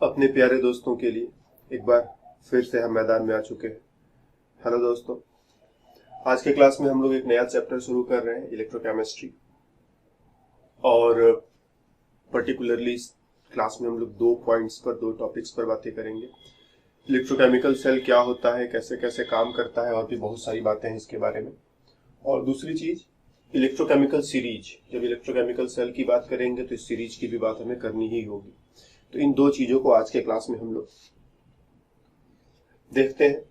अपने प्यारे दोस्तों के लिए एक बार फिर से हम मैदान में आ चुके हैं। हेलो दोस्तों, आज के क्लास में हम लोग एक नया चैप्टर शुरू कर रहे हैं, इलेक्ट्रोकेमिस्ट्री। और पर्टिकुलरली इस क्लास में हम लोग दो टॉपिक्स पर बातें करेंगे। इलेक्ट्रोकेमिकल सेल क्या होता है, कैसे कैसे काम करता है, और भी बहुत सारी बातें हैं इसके बारे में। और दूसरी चीज, इलेक्ट्रोकेमिकल सीरीज। जब इलेक्ट्रोकेमिकल सेल की बात करेंगे तो इस सीरीज की भी बात हमें करनी ही होगी। तो इन दो चीजों को आज के क्लास में हम लोग देखते हैं।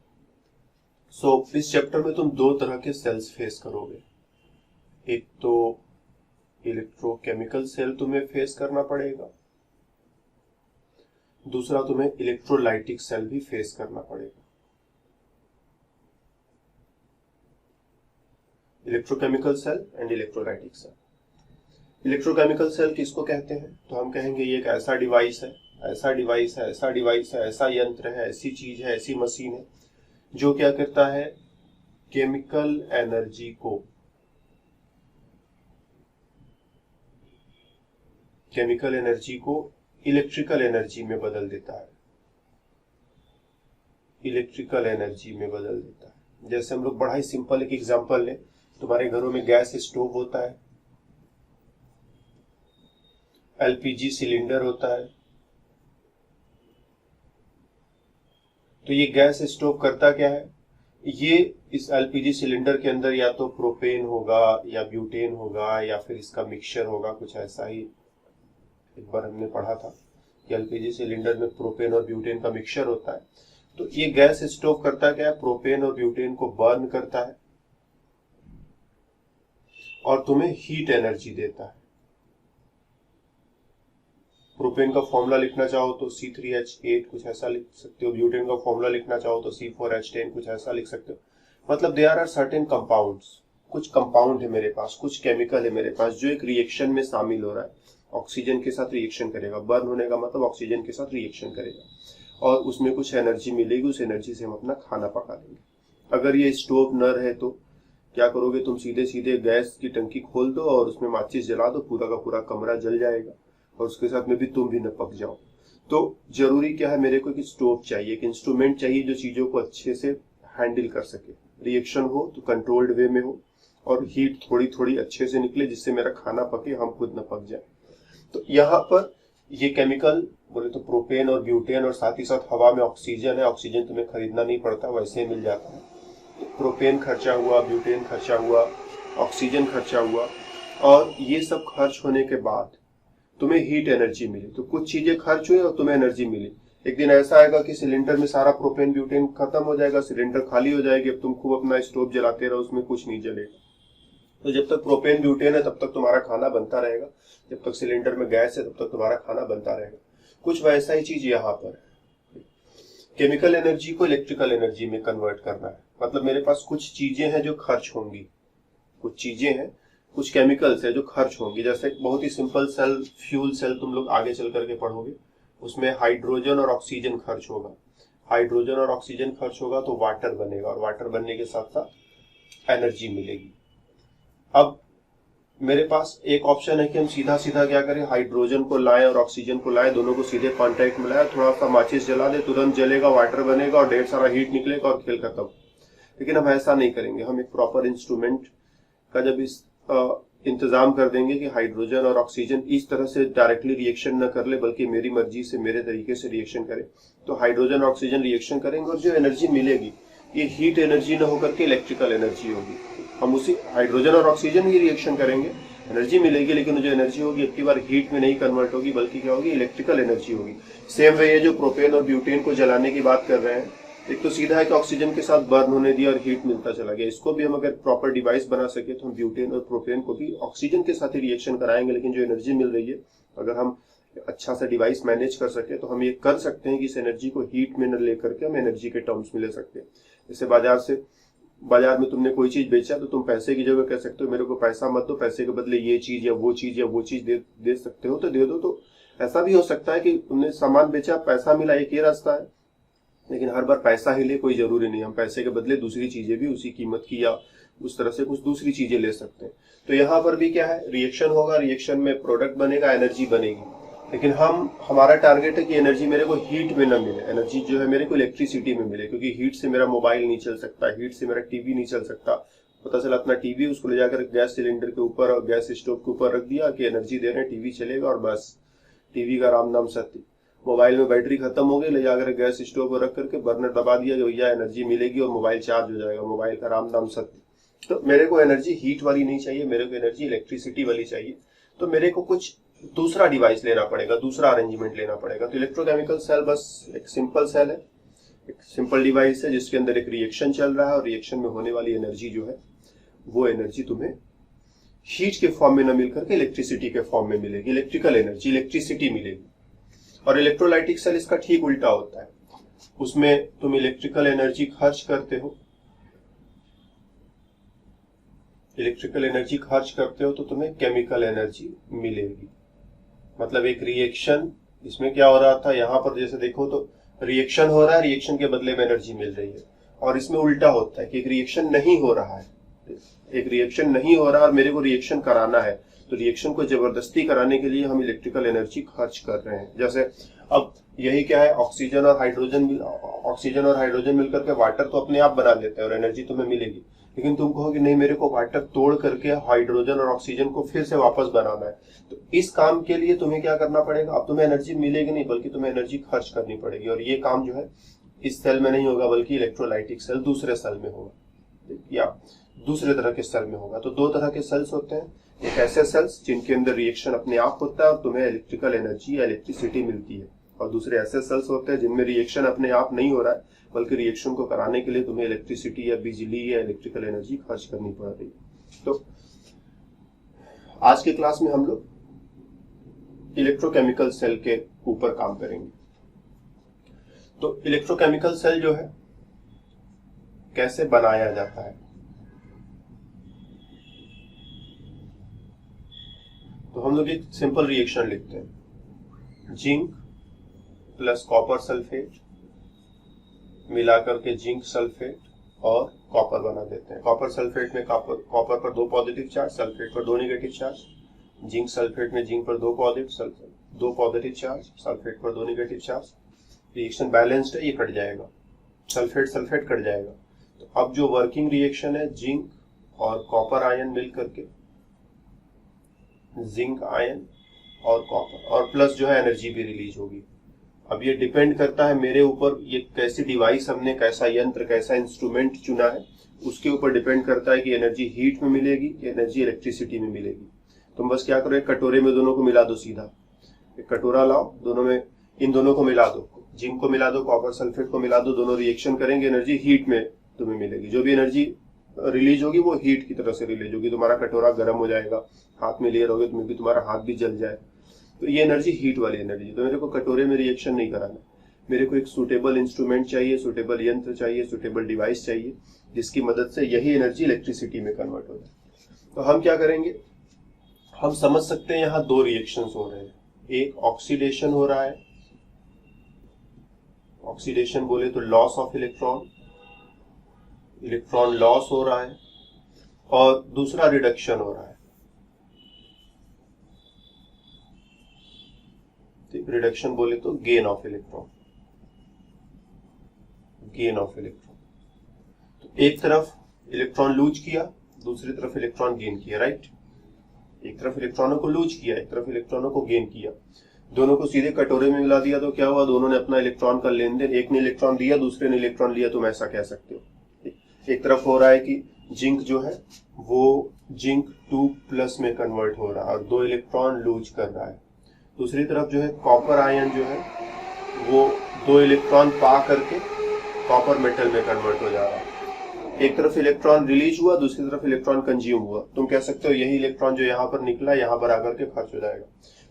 इस चैप्टर में तुम दो तरह के सेल्स फेस करोगे। एक तो इलेक्ट्रोकेमिकल सेल तुम्हें फेस करना पड़ेगा, दूसरा तुम्हें इलेक्ट्रोलाइटिक सेल भी फेस करना पड़ेगा। Electrochemical cell and electrolytic cell. Electrochemical cell किसको कहते हैं? तो हम कहेंगे ये एक ऐसा डिवाइस है, ऐसा डिवाइस है, ऐसा डिवाइस है, ऐसा यंत्र है, ऐसी चीज है, ऐसी मशीन है जो क्या करता है, केमिकल एनर्जी को इलेक्ट्रिकल एनर्जी में बदल देता है। इलेक्ट्रिकल एनर्जी में बदल देता है। जैसे हम लोग बड़ा ही सिंपल एक एग्जांपल लें, तुम्हारे घरों में गैस स्टोव होता है, एलपीजी सिलेंडर होता है। तो ये गैस स्टोव करता क्या है, ये इस एलपीजी सिलेंडर के अंदर या तो प्रोपेन होगा या ब्यूटेन होगा या फिर इसका मिक्सचर होगा, कुछ ऐसा ही एक बार हमने पढ़ा था कि एलपीजी सिलेंडर में प्रोपेन और ब्यूटेन का मिक्सचर होता है। तो ये गैस स्टोव करता क्या है, प्रोपेन और ब्यूटेन को बर्न करता है और तुम्हें हीट एनर्जी देता है। प्रोपेन का फॉर्मूला लिखना चाहो तो C3H8 कुछ ऐसा लिख सकते हो, ब्यूटेन का फॉर्मूला लिखना चाहो तो C4H10 कुछ ऐसा लिख सकते हो। मतलब देयर आर सर्टेन कंपाउंड्स, कुछ कंपाउंड है मेरे पास, कुछ केमिकल है मेरे पास जो एक रिएक्शन में शामिल हो रहा है, ऑक्सीजन के साथ रिएक्शन करेगा। बर्न होने का मतलब ऑक्सीजन के साथ रिएक्शन करेगा और उसमें कुछ एनर्जी मिलेगी, उस एनर्जी से हम अपना खाना पका लेंगे। अगर ये स्टोव न रहे तो क्या करोगे, तुम सीधे सीधे गैस की टंकी खोल दो और उसमें माचिस जला दो, पूरा का पूरा कमरा जल जाएगा और उसके साथ में भी तुम भी न पक जाओ। तो जरूरी क्या है, मेरे को एक स्टोव चाहिए, एक इंस्ट्रूमेंट चाहिए जो चीजों को अच्छे से हैंडल कर सके। रिएक्शन हो तो कंट्रोल्ड वे में हो और हीट थोड़ी थोड़ी अच्छे से निकले जिससे मेरा खाना पके, हम खुद न पक जाए। तो यहाँ पर ये केमिकल बोले तो प्रोपेन और ब्यूटेन और साथ ही साथ हवा में ऑक्सीजन है। ऑक्सीजन तुम्हें खरीदना नहीं पड़ता, वैसे ही मिल जाता है। तो प्रोपेन खर्चा हुआ, ब्यूटेन खर्चा हुआ, ऑक्सीजन खर्चा हुआ, और ये सब खर्च होने के बाद तुम्हें हीट एनर्जी मिली। तो कुछ चीजें खर्च हुई और तुम्हें एनर्जी मिली। एक दिन ऐसा आएगा कि सिलेंडर में सारा प्रोपेन ब्यूटेन खत्म हो जाएगा, सिलेंडर खाली हो जाएगी, अब तुम खूब अपना स्टोव जलाते रहो, उसमें कुछ नहीं जलेगा। तो जब तक प्रोपेन ब्यूटेन है तब तक तुम्हारा खाना बनता रहेगा, जब तक सिलेंडर में गैस है तब तक तुम्हारा खाना बनता रहेगा। कुछ वैसा ही चीज यहाँ पर केमिकल एनर्जी को इलेक्ट्रिकल एनर्जी में कन्वर्ट करना है। मतलब मेरे पास कुछ चीजें हैं जो खर्च होंगी, कुछ चीजें हैं, कुछ केमिकल्स है जो खर्च होंगी। जैसे बहुत ही सिंपल सेल, फ्यूल सेल तुम लोग आगे चल करके पढ़ोगे, उसमें हाइड्रोजन और ऑक्सीजन खर्च होगा। हाइड्रोजन और ऑक्सीजन खर्च होगा तो वाटर बनेगा और वाटर बनने के साथ साथ एनर्जी मिलेगी। अब मेरे पास एक ऑप्शन है कि हम सीधा सीधा क्या करें, हाइड्रोजन को लाएं और ऑक्सीजन को लाएं, दोनों को सीधे कांटेक्ट में लाएं, थोड़ा सा माचिस जला दे, तुरंत जलेगा, वाटर बनेगा और ढेर सारा हीट निकलेगा और खेल खत्म। लेकिन हम ऐसा नहीं करेंगे। हम एक प्रॉपर इंस्ट्रूमेंट का जब इस इंतजाम कर देंगे कि हाइड्रोजन और ऑक्सीजन इस तरह से डायरेक्टली रिएक्शन न कर ले, बल्कि मेरी मर्जी से, मेरे तरीके से रिएक्शन करे, तो हाइड्रोजन और ऑक्सीजन रिएक्शन करेंगे और जो एनर्जी मिलेगी ये हीट एनर्जी न होकर के इलेक्ट्रिकल एनर्जी होगी। हम उसी हाइड्रोजन और ऑक्सीजन ही रिएक्शन करेंगे, एनर्जी मिलेगी, लेकिन जो एनर्जी होगी अब की बार हीट में नहीं कन्वर्ट होगी, बल्कि क्या होगी, इलेक्ट्रिकल एनर्जी होगी। सेम वे ये जो प्रोपेन और ब्यूटेन को जलाने की बात कर रहे हैं, एक तो सीधा है कि ऑक्सीजन के साथ बर्न होने दिया और हीट मिलता चला गया। इसको भी हम अगर प्रॉपर डिवाइस बना सके तो हम ब्यूटेन और प्रोपेन को भी ऑक्सीजन के साथ ही रिएक्शन कराएंगे, लेकिन जो एनर्जी मिल रही है अगर हम अच्छा सा डिवाइस मैनेज कर सके तो हम ये कर सकते हैं कि इस एनर्जी को हीट में न लेकर के हम एनर्जी के टर्म्स में ले सकते हैं। जैसे बाजार में तुमने कोई चीज बेचा तो तुम पैसे की जगह कह सकते हो मेरे को पैसा मत दो, पैसे के बदले ये चीज या वो चीज दे सकते हो तो दे दो। तो ऐसा भी हो सकता है कि तुमने सामान बेचा, पैसा मिला, एक ये रास्ता है। लेकिन हर बार पैसा ही ले कोई जरूरी नहीं, हम पैसे के बदले दूसरी चीजें भी उसी कीमत की या उस तरह से कुछ दूसरी चीजें ले सकते हैं। तो यहाँ पर भी क्या है, रिएक्शन होगा, रिएक्शन में प्रोडक्ट बनेगा, एनर्जी बनेगी। लेकिन हमारा टारगेट है कि एनर्जी मेरे को हीट में ना मिले, एनर्जी जो है मेरे को इलेक्ट्रिसिटी में मिले, क्योंकि हीट से मेरा मोबाइल नहीं चल सकता, हीट से मेरा टीवी नहीं चल सकता। पता चला अपना टीवी उसको ले जाकर गैस सिलेंडर के ऊपर और गैस स्टोव के ऊपर रख दिया कि एनर्जी दे रहे हैं, टीवी चलेगा, और बस टीवी का राम नाम सत्य। मोबाइल में बैटरी खत्म हो गई, ले जाकर गैस स्टोव पर रख करके बर्नर दबा दिया कि भैया एनर्जी मिलेगी और मोबाइल चार्ज हो जाएगा, मोबाइल का राम नाम सत्य। तो मेरे को एनर्जी हीट वाली नहीं चाहिए, मेरे को एनर्जी इलेक्ट्रिसिटी वाली चाहिए। तो मेरे को कुछ दूसरा डिवाइस लेना पड़ेगा, दूसरा अरेंजमेंट लेना पड़ेगा। तो इलेक्ट्रोकेमिकल सेल बस एक सिंपल सेल है, एक सिंपल डिवाइस है जिसके अंदर एक रिएक्शन चल रहा है और रिएक्शन में होने वाली एनर्जी जो है वो एनर्जी तुम्हें हीट के फॉर्म में न मिलकर के इलेक्ट्रिसिटी के फॉर्म में मिलेगी, इलेक्ट्रिकल एनर्जी, इलेक्ट्रिसिटी मिलेगी। और इलेक्ट्रोलाइटिक सेल इसका ठीक उल्टा होता है, उसमें तुम इलेक्ट्रिकल एनर्जी खर्च करते हो, इलेक्ट्रिकल एनर्जी खर्च करते हो तो तुम्हें केमिकल एनर्जी मिलेगी। मतलब एक रिएक्शन, इसमें क्या हो रहा था, यहां पर जैसे देखो तो रिएक्शन हो रहा है, रिएक्शन के बदले में एनर्जी मिल रही है। और इसमें उल्टा होता है कि एक रिएक्शन नहीं हो रहा है, एक रिएक्शन नहीं हो रहा और मेरे को रिएक्शन कराना है, तो रिएक्शन को जबरदस्ती कराने के लिए हम इलेक्ट्रिकल एनर्जी खर्च कर रहे हैं। जैसे अब यही क्या है, ऑक्सीजन और हाइड्रोजन मिलकर के वाटर तो अपने आप बना लेते हैं और एनर्जी तुम्हें मिलेगी। लेकिन तुम कहो कि नहीं, मेरे को वाटर तोड़ करके हाइड्रोजन और ऑक्सीजन को फिर से वापस बनाना है, तो इस काम के लिए तुम्हें क्या करना पड़ेगा, अब तुम्हें एनर्जी मिलेगी नहीं बल्कि तुम्हें एनर्जी खर्च करनी पड़ेगी। और ये काम जो है इस सेल में नहीं होगा बल्कि इलेक्ट्रोलाइटिक सेल दूसरे सेल में होगा या दूसरे तरह के सेल में होगा। तो दो तरह के सेल्स होते हैं, एक ऐसे सेल्स जिनके अंदर रिएक्शन अपने आप होता है और तुम्हें इलेक्ट्रिकल एनर्जी या इलेक्ट्रिसिटी मिलती है, और दूसरे ऐसे सेल्स होते हैं जिनमें रिएक्शन अपने आप नहीं हो रहा है बल्कि रिएक्शन को कराने के लिए तुम्हें इलेक्ट्रिसिटी या बिजली या इलेक्ट्रिकल एनर्जी खर्च करनी पड़ रही है। तो आज के क्लास में हम लोग इलेक्ट्रोकेमिकल सेल के ऊपर काम करेंगे। तो इलेक्ट्रोकेमिकल सेल जो है कैसे बनाया जाता है, तो हम लोग एक सिंपल रिएक्शन लिखते हैं, जिंक प्लस कॉपर सल्फेट मिलाकर के जिंक सल्फेट और कॉपर बना देते हैं। कॉपर सल्फेट में कॉपर पर 2 पॉजिटिव चार्ज, सल्फेट पर 2 नेगेटिव चार्ज, जिंक सल्फेट में जिंक पर 2 पॉजिटिव चार्ज, सल्फेट पर 2 नेगेटिव चार्ज। रिएक्शन बैलेंस्ड है, ये कट जाएगा, सल्फेट सल्फेट कट जाएगा। तो अब जो वर्किंग रिएक्शन है, जिंक और कॉपर आयन मिलकर के, जिंक आयन और कॉपर, और प्लस जो है एनर्जी भी रिलीज होगी। अब ये डिपेंड करता है मेरे ऊपर, ये कैसी डिवाइस हमने, कैसा यंत्र, कैसा इंस्ट्रूमेंट चुना है, उसके ऊपर डिपेंड करता है कि एनर्जी हीट में मिलेगी कि एनर्जी इलेक्ट्रिसिटी में मिलेगी। तुम बस क्या करो, एक कटोरे में दोनों को मिला दो, सीधा एक कटोरा लाओ, दोनों में इन दोनों को मिला दो, जिंक को मिला दो, कॉपर सल्फेट को मिला दो, दोनों रिएक्शन करेंगे, एनर्जी हीट में तुम्हें मिलेगी। जो भी एनर्जी रिलीज होगी वो हीट की तरह से रिलीज होगी, तुम्हारा कटोरा गर्म हो जाएगा, हाथ में लिए रहोगे तुम्हें भी, तुम्हारा हाथ भी जल जाए, तो ये एनर्जी हीट वाली एनर्जी। तो मेरे को कटोरे में रिएक्शन नहीं कराना, मेरे को एक सुटेबल इंस्ट्रूमेंट चाहिए, सुटेबल यंत्र चाहिए, सुटेबल डिवाइस चाहिए जिसकी मदद से यही एनर्जी इलेक्ट्रिसिटी में कन्वर्ट हो जाए। तो हम क्या करेंगे, हम समझ सकते हैं यहाँ 2 रिएक्शंस हो रहे हैं, एक ऑक्सीडेशन हो रहा है, ऑक्सीडेशन बोले तो loss of electron, electron loss हो रहा है, और दूसरा रिडक्शन हो रहा है। रिडक्शन बोले तो gain of electron, gain of electron. तो एक तरफ इलेक्ट्रॉन लूज किया, दूसरी तरफ इलेक्ट्रॉन गेन किया, राइट। एक तरफ इलेक्ट्रॉनों को लूज किया, एक तरफ इलेक्ट्रॉनों को गेन किया, दोनों को सीधे कटोरे में मिला दिया तो क्या हुआ, दोनों ने अपना इलेक्ट्रॉन का लेन देन, एक ने इलेक्ट्रॉन दिया दूसरे ने इलेक्ट्रॉन लिया, तुम ऐसा कह सकते हो। एक तरफ हो रहा है कि जिंक जो है वो जिंक 2+ में कन्वर्ट हो रहा है और 2 इलेक्ट्रॉन लूज कर रहा है। दूसरी तरफ जो है कॉपर आयन जो है वो 2 इलेक्ट्रॉन पा करके कॉपर मेटल में कन्वर्ट हो जा रहा है। एक तरफ इलेक्ट्रॉन रिलीज हुआ, दूसरी तरफ इलेक्ट्रॉन कंज्यूम हुआ। तुम कह सकते हो यही इलेक्ट्रॉन जो यहाँ पर निकला यहाँ पर आकर के खर्च हो जाएगा।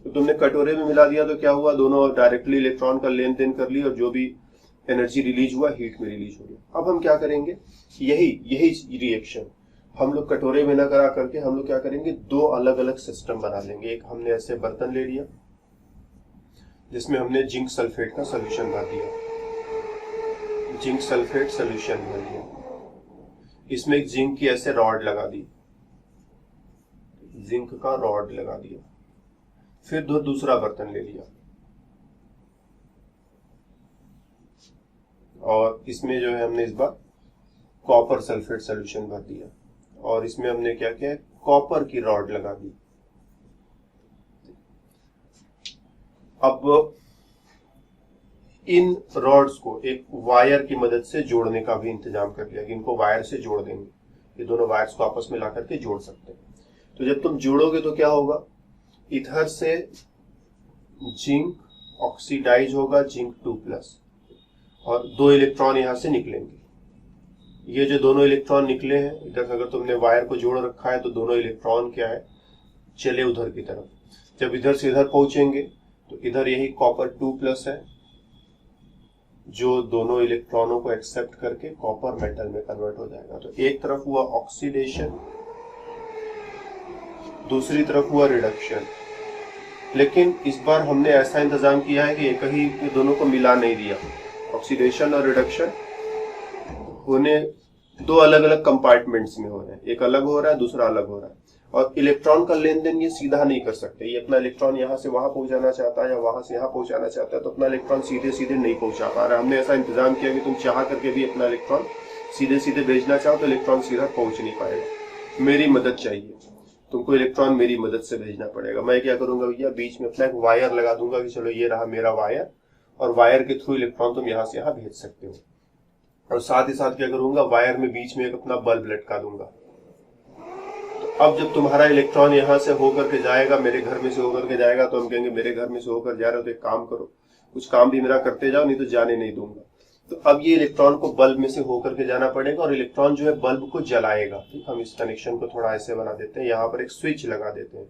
तो तुमने कटोरे में मिला दिया तो क्या हुआ, दोनों डायरेक्टली इलेक्ट्रॉन का लेन देन कर लिया और जो भी एनर्जी रिलीज हुआ हीट में रिलीज हो गया। अब हम क्या करेंगे, यही रिएक्शन हम लोग कटोरे में ना करा करके हम लोग क्या करेंगे, 2 अलग अलग सिस्टम बना लेंगे। एक हमने ऐसे बर्तन ले लिया जिसमें हमने जिंक सल्फेट का सोल्यूशन भर दिया, जिंक सल्फेट सोल्यूशन भर दिया, इसमें एक जिंक की ऐसे रॉड लगा दी, जिंक का रॉड लगा दिया। फिर दूसरा बर्तन ले लिया, और इसमें जो है हमने इस बार कॉपर सल्फेट सोल्यूशन भर दिया और इसमें हमने क्या किया, कॉपर की रॉड लगा दी। अब इन रॉड्स को एक वायर की मदद से जोड़ने का भी इंतजाम कर लिया कि इनको वायर से जोड़ देंगे, ये दोनों वायर्स को आपस में ला करके जोड़ सकते हैं। तो जब तुम जोड़ोगे तो क्या होगा, इधर से जिंक ऑक्सीडाइज होगा, जिंक 2+ और 2 इलेक्ट्रॉन यहां से निकलेंगे। ये जो दोनों इलेक्ट्रॉन निकले हैं, इधर अगर तुमने वायर को जोड़ रखा है तो दोनों इलेक्ट्रॉन क्या है, चले उधर की तरफ। जब इधर से इधर पहुंचेंगे तो इधर यही कॉपर 2+ है जो दोनों इलेक्ट्रॉनों को एक्सेप्ट करके कॉपर मेटल में कन्वर्ट हो जाएगा। तो एक तरफ हुआ ऑक्सीडेशन, दूसरी तरफ हुआ रिडक्शन। लेकिन इस बार हमने ऐसा इंतजाम किया है कि एक ही दोनों को मिला नहीं दिया। ऑक्सीडेशन और रिडक्शन होने 2 अलग अलग कंपार्टमेंट्स में हो रहे हैं, एक अलग हो रहा है, दूसरा अलग हो रहा है। और इलेक्ट्रॉन का लेन देन ये सीधा नहीं कर सकते, ये अपना इलेक्ट्रॉन यहाँ से वहां पहुंचाना चाहता है या वहां से यहाँ पहुंचाना चाहता है, तो अपना इलेक्ट्रॉन सीधे सीधे नहीं पहुंचा पा रहा है। हमने ऐसा इंतजाम किया कि तुम चाह करके भी अपना इलेक्ट्रॉन सीधे सीधे भेजना चाहो तो इलेक्ट्रॉन सीधा पहुंच नहीं पाएगा। मेरी मदद चाहिए तुमको, इलेक्ट्रॉन मेरी मदद से भेजना पड़ेगा। मैं क्या करूंगा भैया, बीच में अपना एक वायर लगा दूंगा कि चलो ये रहा मेरा वायर, और वायर के थ्रू इलेक्ट्रॉन तुम यहाँ से यहाँ भेज सकते हो। और साथ ही साथ क्या करूंगा, वायर में बीच में एक अपना बल्ब लटका दूंगा। तो अब जब तुम्हारा इलेक्ट्रॉन यहाँ से होकर के जाएगा, मेरे घर में से होकर के जाएगा, तो हम कहेंगे मेरे घर में से होकर जा रहे हो तो एक काम करो, कुछ काम भी मेरा करते जाओ, नहीं तो जाने नहीं दूंगा। तो अब ये इलेक्ट्रॉन को बल्ब में से होकर के जाना पड़ेगा और इलेक्ट्रॉन जो है बल्ब को जलाएगा। ठीक, हम इस कनेक्शन को थोड़ा ऐसे बना देते हैं, यहाँ पर एक स्विच लगा देते हैं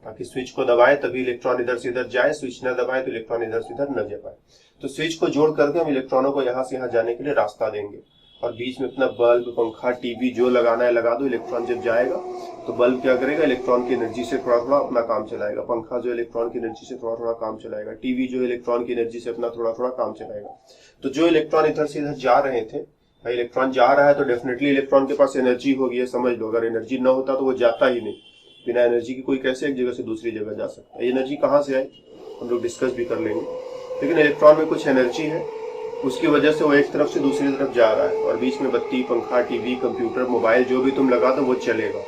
ताकि स्विच को दबाए तभी इलेक्ट्रॉन इधर से इधर जाए, स्विच न दबाए तो इलेक्ट्रॉन इधर से इधर न जा पाए। तो स्विच को जोड़ करके हम इलेक्ट्रॉनों को यहाँ से यहाँ जाने के लिए रास्ता देंगे और बीच में अपना बल्ब, पंखा, टीवी जो लगाना है लगा दो। इलेक्ट्रॉन जब जाएगा तो बल्ब क्या करेगा, इलेक्ट्रॉन की एनर्जी से थोड़ा थोड़ा अपना काम चलाएगा, पंखा जो इलेक्ट्रॉन की एनर्जी से थोड़ा थोड़ा काम चलाएगा, टीवी जो इलेक्ट्रॉन की एनर्जी से अपना थोड़ा थोड़ा काम चलाएगा। तो जो इलेक्ट्रॉन इधर से इधर जा रहे थे, भाई इलेक्ट्रॉन जा रहा है तो डेफिनेटली इलेक्ट्रॉन के पास एनर्जी होगी, ये समझ लो। अगर एनर्जी न होता तो वो जाता ही नहीं, बिना एनर्जी की कोई कैसे एक जगह से दूसरी जगह जा सकता है। एनर्जी कहाँ से आई हम लोग डिस्कस भी कर लेंगे, लेकिन इलेक्ट्रॉन में कुछ एनर्जी है, उसकी वजह से वो एक तरफ से दूसरी तरफ जा रहा है और बीच में बत्ती, पंखा, टीवी, कंप्यूटर, मोबाइल जो भी तुम लगा दो वो चलेगा,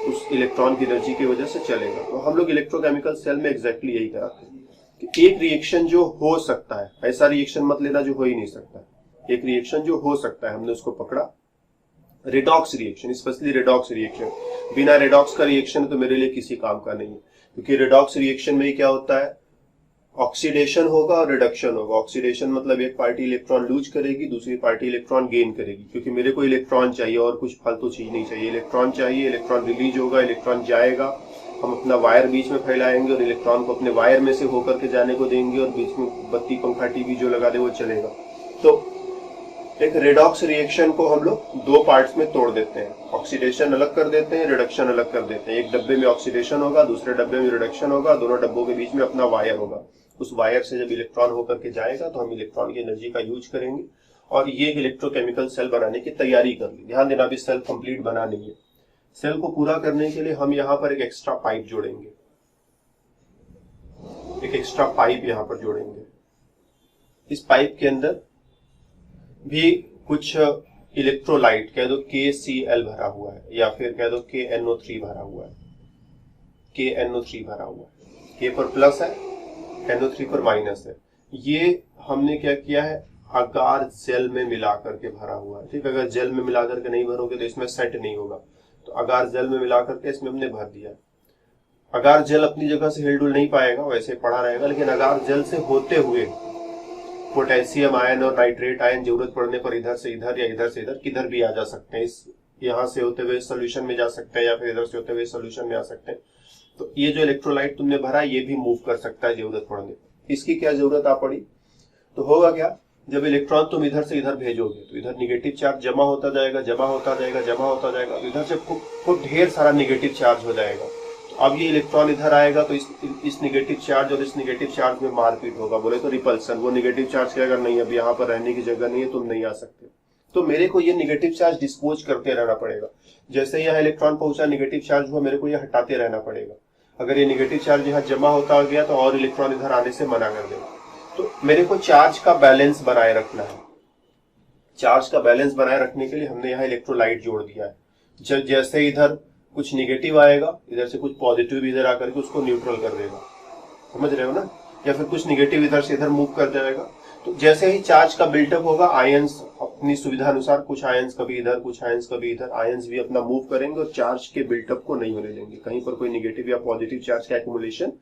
उस इलेक्ट्रॉन की एनर्जी की वजह से चलेगा। तो हम लोग इलेक्ट्रोकेमिकल सेल में एग्जैक्टली यही कराते हैं कि एक रिएक्शन जो हो सकता है, ऐसा रिएक्शन मत लेना जो हो ही नहीं सकता, एक रिएक्शन जो हो सकता है हमने उसको पकड़ा, redox reaction, specially redox reaction. बिना रेडॉक्स का रिएक्शन तो मेरे लिए किसी काम का नहीं है, क्योंकि रेडॉक्स रिएक्शन में क्या होता है, ऑक्सीडेशन होगा और रिडक्शन होगा। ऑक्सीडेशन मतलब एक पार्टी इलेक्ट्रॉन लूज करेगी, दूसरी पार्टी इलेक्ट्रॉन गेन करेगी, क्योंकि मेरे को इलेक्ट्रॉन चाहिए और कुछ फालतू चीज नहीं चाहिए। इलेक्ट्रॉन चाहिए, इलेक्ट्रॉन रिलीज होगा, इलेक्ट्रॉन जाएगा, हम अपना वायर बीच में फैलाएंगे और इलेक्ट्रॉन को अपने वायर में से होकर के जाने को देंगे और बीच में बत्ती, पंखा, टीवी जो लगा दे वो चलेगा। तो एक रेडॉक्स रिएक्शन को हम लोग 2 पार्ट्स में तोड़ देते हैं, ऑक्सीडेशन अलग कर देते हैं, रिडक्शन अलग कर देते हैं। एक डब्बे में ऑक्सीडेशन होगा, दूसरे डब्बे में रिडक्शन होगा, दोनों डब्बों के बीच में अपना वायर होगा। उस वायर से जब इलेक्ट्रॉन होकर के जाएगा तो हम इलेक्ट्रॉन की एनर्जी का यूज करेंगे और ये इलेक्ट्रोकेमिकल सेल बनाने की तैयारी कर ली। ध्यान देना, अभी सेल कंप्लीट बना नहीं है। सेल को पूरा करने के लिए हम यहाँ पर एक एक्स्ट्रा पाइप जोड़ेंगे, एक एक्स्ट्रा पाइप यहाँ पर जोड़ेंगे। इस पाइप के अंदर भी कुछ इलेक्ट्रोलाइट, कह दो KCl भरा हुआ है या फिर कह दो KNO3 भरा हुआ है, KNO3 भरा हुआ है। K पर प्लस है, NO3 पर माइनस है। ये हमने क्या किया है, अगार जेल में मिला करके भरा हुआ है। ठीक, अगर जेल में मिला करके नहीं भरोगे तो इसमें सेट नहीं होगा, तो अगार जेल में मिला करके इसमें हमने भर दिया। अगार जेल अपनी जगह से हिलडुल नहीं पाएगा, वैसे पड़ा रहेगा, लेकिन अगार जेल से होते हुए पोटेशियम आयन और नाइट्रेट आयन जरूरत पड़ने पर इधर से इधर या इधर से इधर किधर भी आ जा सकते हैं। इस यहाँ से होते हुए सोल्यूशन में जा सकते हैं या फिर इधर से होते हुए सोल्यूशन में आ सकते हैं। तो ये जो इलेक्ट्रोलाइट तुमने भरा ये भी मूव कर सकता है जरूरत पड़ने पर। इसकी क्या जरूरत आ पड़ी तो होगा क्या, जब इलेक्ट्रॉन तुम इधर से इधर भेजोगे तो इधर निगेटिव चार्ज जमा होता जाएगा, जमा होता जाएगा, जमा होता जाएगा, तो इधर से खूब ढेर सारा निगेटिव चार्ज हो जाएगा। तो अब ये इलेक्ट्रॉन इधर आएगा तो इस निगेटिव चार्ज और इस निगेटिव चार्ज में मारपीट होगा, बोले तो रिपल्सन। वो निगेटिव चार्ज क्या, अगर नहीं अब यहाँ पर रहने की जगह नहीं है, तुम नहीं आ सकते, तो मेरे को ये निगेटिव चार्ज डिस्पोज करते रहना पड़ेगा। जैसे यहाँ इलेक्ट्रॉन पहुंचा, निगेटिव चार्ज हुआ, मेरे को ये हटाते रहना पड़ेगा। अगर ये निगेटिव चार्ज यहाँ जमा होता गया तो और इलेक्ट्रॉन इधर आने से मना कर देगा। तो मेरे को चार्ज का बैलेंस बनाए रखना है। चार्ज का बैलेंस बनाए रखने के लिए हमने यहाँ इलेक्ट्रोलाइट जोड़ दिया है। जैसे इधर कुछ निगेटिव आएगा, इधर से कुछ पॉजिटिव इधर आकर के उसको न्यूट्रल कर देगा, समझ रहे हो ना, या फिर कुछ निगेटिव इधर से इधर मूव कर जाएगा। तो जैसे ही चार्ज का बिल्टअप होगा, आयंस अपनी सुविधा अनुसार, कुछ आयंस कभी इधर, कुछ आयंस कभी इधर, आयंस भी अपना मूव करेंगे और चार्ज के बिल्टअप को नहीं होने देंगे, कहीं पर कोई निगेटिव या पॉजिटिव चार्ज का एक्युमुलेशन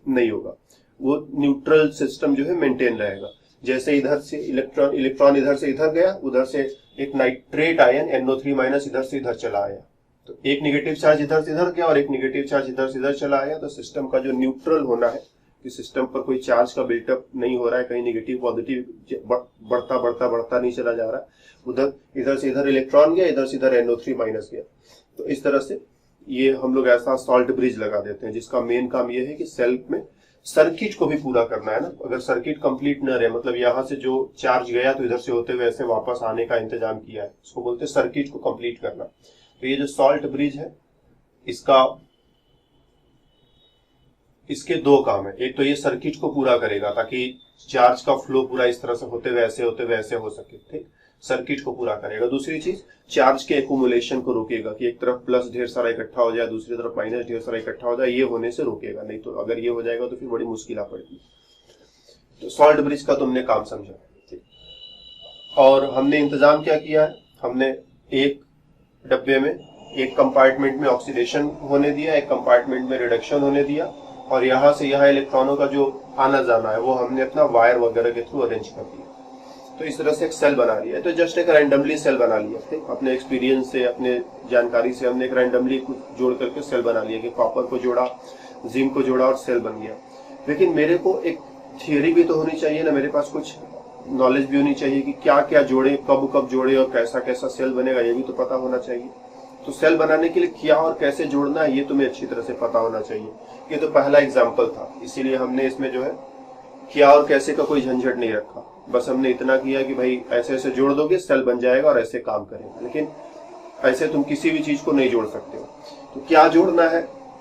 नहीं होगा, वो न्यूट्रल सिस्टम जो है मेंटेन रहेगा। जैसे इधर से इलेक्ट्रॉन इधर से इधर गया, उधर से एक नाइट्रेट आयन NO3- इधर से इधर चला आया, तो एक निगेटिव चार्ज इधर से इधर गया और एक निगेटिव चार्ज इधर से इधर चला आया, तो सिस्टम का जो न्यूट्रल होना है कि सिस्टम पर कोई चार्ज का बिल्टअप नहीं हो रहा है, कहीं निगेटिव पॉजिटिव बढ़ता नहीं चला जा रहा है, उधर इधर से इधर इलेक्ट्रॉन गया, इधर से इधर NO3- गया। तो इस तरह से ये हम लोग ऐसा सॉल्ट ब्रिज लगा देते हैं, जिसका मेन काम ये है कि सेल में सर्किट को भी पूरा करना है ना। अगर सर्किट कंप्लीट न रहे, मतलब यहां से जो चार्ज गया तो इधर से होते हुए ऐसे वापस आने का इंतजाम किया है, उसको बोलते हैं सर्किट को कंप्लीट करना। तो ये जो सॉल्ट ब्रिज है, इसके दो काम है। एक तो ये सर्किट को पूरा करेगा ताकि चार्ज का फ्लो पूरा इस तरह से होते हुए ऐसे हो सके, ठीक, सर्किट को पूरा करेगा। दूसरी चीज, चार्ज के एक्यूमुलेशन को रोकेगा कि एक तरफ प्लस ढेर सारा इकट्ठा हो जाए, दूसरी तरफ माइनस ढेर सारा इकट्ठा हो जाए, ये होने से रोकेगा। नहीं तो अगर ये हो जाएगा तो फिर बड़ी मुश्किल आ पड़ेगी। तो सॉल्ट ब्रिज का तुमने काम समझा, ठीक। और हमने इंतजाम क्या किया है, हमने एक डब्बे में, एक कंपार्टमेंट में ऑक्सीडेशन होने दिया, एक कंपार्टमेंट में रिडक्शन होने दिया, और यहां से यहां इलेक्ट्रॉनों का जो आना जाना है वो हमने अपना वायर वगैरह के थ्रू अरेंज कर दिया। तो इस तरह से एक सेल बना लिया। तो जस्ट एक रैंडमली सेल बना लिया, ठीक, अपने एक्सपीरियंस से, अपने जानकारी से हमने एक रैंडमली कुछ जोड़ करके सेल बना लिया कि कॉपर को जोड़ा, जिंक को जोड़ा और सेल बन गया। लेकिन मेरे को एक थियोरी भी तो होनी चाहिए ना, मेरे पास कुछ नॉलेज भी होनी चाहिए कि क्या क्या जोड़े, कब कब जोड़े और कैसा कैसा सेल बनेगा, ये भी तो पता होना चाहिए। तो सेल बनाने के लिए क्या और कैसे जोड़ना है ये तुम्हें अच्छी तरह से पता होना चाहिए। ये तो पहला एग्जाम्पल था, इसीलिए हमने इसमें जो है क्या और कैसे का कोई झंझट नहीं रखा। बस हमने इतना किया कि भाई ऐसे ऐसे जोड़ दोगे सेल बन जाएगा और ऐसे काम करेगा। लेकिन ऐसे तुम किसी भी चीज को नहीं जोड़ सकते हो। तो क्या जोड़ना है,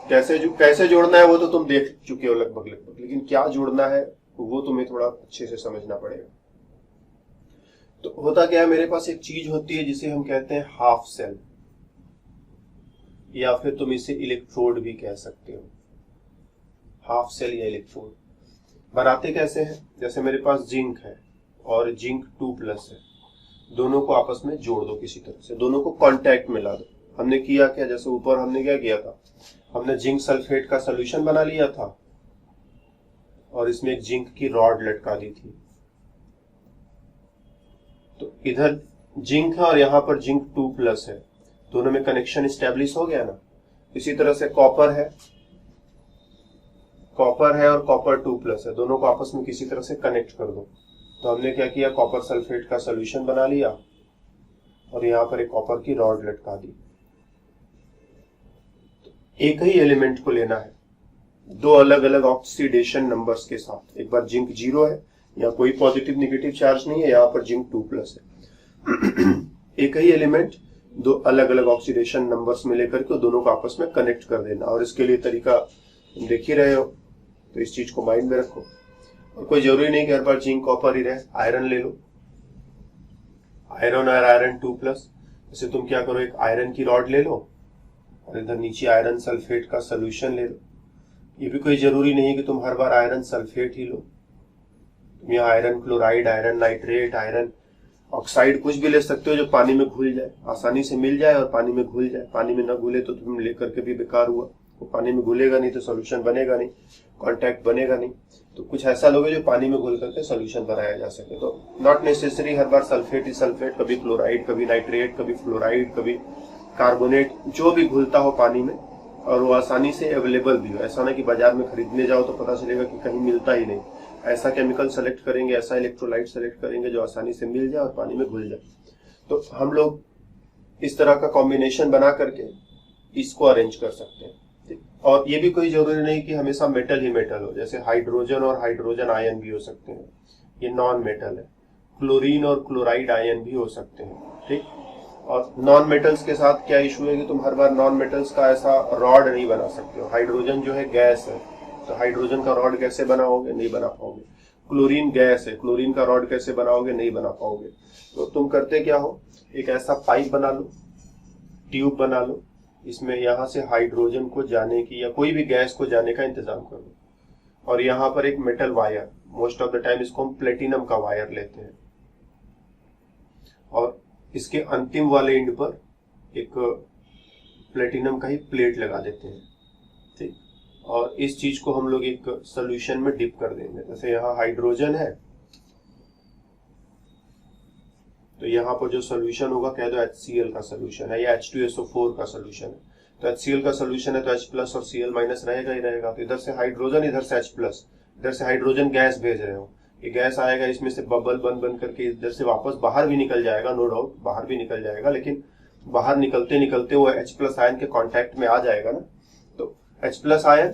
कैसे जोड़ना है वो तो तुम देख चुके हो लगभग, लेकिन क्या जोड़ना है वो तुम्हें थोड़ा अच्छे से समझना पड़ेगा। तो होता क्या है, मेरे पास एक चीज होती है जिसे हम कहते हैं हाफ सेल, या फिर तुम इसे इलेक्ट्रोड भी कह सकते हो। हाफ सेल या इलेक्ट्रोड बनाते कैसे हैं, जैसे मेरे पास जिंक है और जिंक 2+ है, दोनों को आपस में जोड़ दो किसी तरह से, दोनों को कांटेक्ट में ला दो। हमने किया क्या, जैसे ऊपर हमने क्या किया था, हमने जिंक सल्फेट का सॉल्यूशन बना लिया था और इसमें एक जिंक की रॉड लटका दी थी। तो इधर जिंक है और यहां पर जिंक 2+ है, दोनों में कनेक्शन स्टैब्लिश हो गया ना। इसी तरह से कॉपर है और कॉपर 2+ है, दोनों को आपस में किसी तरह से कनेक्ट कर दो। तो हमने क्या किया, कॉपर सल्फेट का सॉल्यूशन बना लिया और यहां पर एक कॉपर की रॉड लटका दी। एक ही एलिमेंट को लेना है दो अलग अलग ऑक्सीडेशन नंबर्स के साथ। एक बार जिंक 0 है, यहाँ कोई पॉजिटिव निगेटिव चार्ज नहीं है, यहाँ पर जिंक 2+ है। एक ही एलिमेंट दो अलग अलग ऑक्सीडेशन नंबर्स में लेकर के दोनों को आपस में कनेक्ट कर देना। और इसके लिए तरीका तुम देख ही रहे हो, तो इस चीज को माइंड में रखो। और कोई जरूरी नहीं कि हर बार जिंक कॉपर ही रहे, आयरन ले लो, आयरन और आयरन 2+। जैसे तुम क्या करो, एक आयरन की रॉड ले लो और इधर नीचे आयरन सल्फेट का सोल्यूशन ले लो। ये भी कोई जरूरी नहीं है कि तुम हर बार आयरन सल्फेट ही लो, तुम यहाँ iron chloride, iron nitrate, iron oxide कुछ भी ले सकते हो जो पानी में घुल जाए, आसानी से मिल जाए और पानी में घुल जाए। पानी में न घुले तो तुम लेकर के भी बेकार हुआ, वो पानी में घुलेगा नहीं तो सोल्यूशन बनेगा नहीं, कांटेक्ट बनेगा नहीं। तो कुछ ऐसा लोगे जो पानी में घुल करके सोल्यूशन बनाया जा सके। तो not necessary her bar sulphate he sulphate, कभी क्लोराइड, कभी नाइट्रेट, कभी फ्लोराइड, कभी कार्बोनेट, जो भी घुलता हो पानी में और वो आसानी से अवेलेबल भी हो। ऐसा ना कि बाजार में खरीदने जाओ तो पता चलेगा कि कहीं मिलता ही नहीं। ऐसा केमिकल सेलेक्ट करेंगे, ऐसा इलेक्ट्रोलाइट सेलेक्ट करेंगे जो आसानी से मिल जाए और पानी में घुल जाए। तो हम लोग इस तरह का कॉम्बिनेशन बना करके इसको अरेंज कर सकते हैं। और ये भी कोई जरूरी नहीं कि हमेशा मेटल ही मेटल हो, जैसे हाइड्रोजन और हाइड्रोजन आयन भी हो सकते हैं, ये नॉन मेटल है। क्लोरीन और क्लोराइड आयन भी हो सकते हैं, ठीक। और नॉन मेटल्स के साथ क्या इशू है कि तुम हर बार नॉन मेटल्स का ऐसा रॉड नहीं बना सकते हो। हाइड्रोजन जो है गैस है, तो हाइड्रोजन का रॉड कैसे बनाओगे, नहीं बना पाओगे। क्लोरीन गैस है, क्लोरीन का रॉड कैसे बनाओगे, नहीं बना पाओगे। तो तुम करते क्या हो, एक ऐसा पाइप बना लो, ट्यूब बना लो, इसमें यहां से हाइड्रोजन को जाने की या कोई भी गैस को जाने का इंतजाम करो, और यहां पर एक metal wire, most of the time इसको हम प्लेटिनम का वायर लेते हैं, और इसके अंतिम वाले एंड पर एक प्लेटिनम का ही प्लेट लगा देते हैं, ठीक। और इस चीज को हम लोग एक सोल्यूशन में डिप कर देंगे। जैसे यहाँ हाइड्रोजन है, तो यहाँ पर जो सोल्यूशन होगा कह दो HCl का सोल्यूशन है या H2SO4 का सोल्यूशन है। तो HCl का सोल्यूशन है तो H प्लस और Cl माइनस रहेगा ही रहेगा। तो इधर से हाइड्रोजन, इधर से H प्लस, इधर से हाइड्रोजन गैस भेज रहे हो, ये गैस आएगा, इसमें से बबल बन बन करके इधर से वापस बाहर भी निकल जाएगा, नो डाउट बाहर भी निकल जाएगा, लेकिन बाहर निकलते निकलते वो H प्लस आयन के कांटेक्ट में आ जाएगा ना। तो H प्लस आयन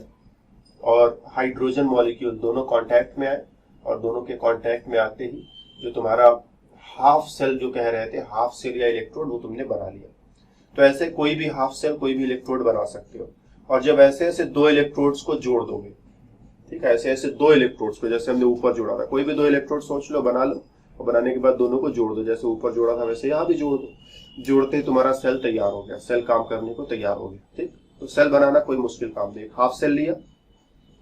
और हाइड्रोजन मॉलिक्यूल दोनों कांटेक्ट में आए, और दोनों के कांटेक्ट में आते ही जो तुम्हारा हाफ सेल जो कह रहे थे, हाफ सेल या इलेक्ट्रोड, वो तुमने बना लिया। तो ऐसे कोई भी हाफ सेल, कोई भी इलेक्ट्रोड बना सकते हो। और जब ऐसे ऐसे दो इलेक्ट्रोड्स को जोड़ दोगे, ठीक है, ऐसे ऐसे दो इलेक्ट्रोड्स को, जैसे हमने ऊपर जोड़ा था, कोई भी दो इलेक्ट्रोड सोच लो, बना लो, और बनाने के बाद दोनों को जोड़ दो, जैसे ऊपर जोड़ा था वैसे यहाँ भी जोड़ दो। जोड़ते ही तुम्हारा सेल तैयार हो गया, सेल काम करने को तैयार हो गया, ठीक। तो सेल बनाना कोई मुश्किल काम नहीं। हाफ सेल लिया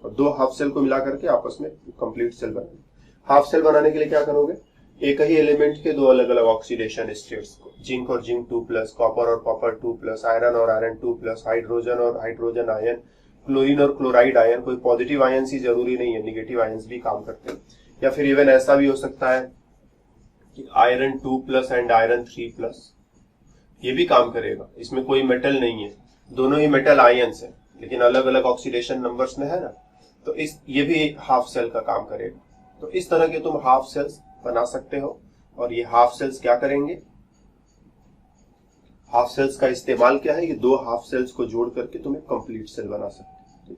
और दो हाफ सेल को मिला करके आपस में कंप्लीट सेल बना लिया। हाफ सेल बनाने के लिए क्या करोगे, एक ही एलिमेंट के दो अलग अलग ऑक्सीडेशन स्टेट्स को, जिंक और जिंक 2+, कॉपर और कॉपर 2+, आयरन और आयरन 2+, हाइड्रोजन और हाइड्रोजन आयन, क्लोरीन और क्लोराइड आयन, कोई पॉजिटिव आयन ही जरूरी नहीं है, निगेटिव आयंस भी काम करते हैं। या फिर इवन ऐसा भी हो सकता है कि आयरन 2+ एंड आयरन 3+, ये भी काम करेगा, इसमें कोई मेटल नहीं है, दोनों ही मेटल आयंस है, लेकिन अलग अलग ऑक्सीडेशन नंबर्स में है ना। तो इस ये भी हाफ सेल का काम करेगा। तो इस तरह के तुम हाफ सेल्स बना सकते हो, और ये हाफ सेल्स क्या करेंगे, हाफ सेल्स का इस्तेमाल क्या है, ये दो हाफ सेल्स को जोड़ करके तुम एक कंप्लीट सेल बना सकते हो।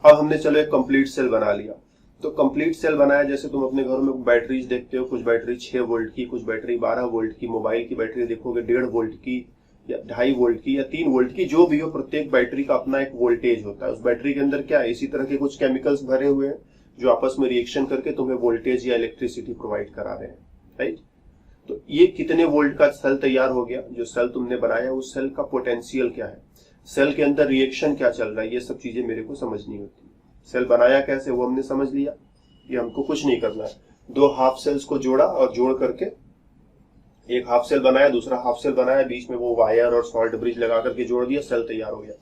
अब हमने चलो एक कंप्लीट सेल बना लिया। तो कंप्लीट सेल बनाया, जैसे तुम अपने घरों में बैटरीज देखते हो, कुछ बैटरी 6 वोल्ट की, कुछ बैटरी 12 वोल्ट की, मोबाइल की बैटरी देखोगे 1.5 वोल्ट की या 2.5 वोल्ट की या 3 वोल्ट की, जो भी हो, प्रत्येक बैटरी का अपना एक वोल्टेज होता है। उस बैटरी के अंदर क्या है, इसी तरह के कुछ केमिकल्स भरे हुए हैं जो आपस में रिएक्शन करके तुम्हें वोल्टेज या इलेक्ट्रिसिटी प्रोवाइड करा रहे हैं, राइट। तो ये कितने वोल्ट का सेल तैयार हो गया, जो सेल तुमने बनाया उस सेल का पोटेंशियल क्या है, सेल के अंदर रिएक्शन क्या चल रहा है, ये सब चीजें मेरे को समझनी होती है। सेल बनाया कैसे वो हमने समझ लिया, ये हमको कुछ नहीं करना है। दो हाफ सेल्स को जोड़ा और जोड़ करके एक हाफ सेल बनाया, दूसरा हाफ सेल बनाया, बीच में वो वायर और सॉल्ट ब्रिज लगा करके जोड़ दिया, सेल तैयार हो गया।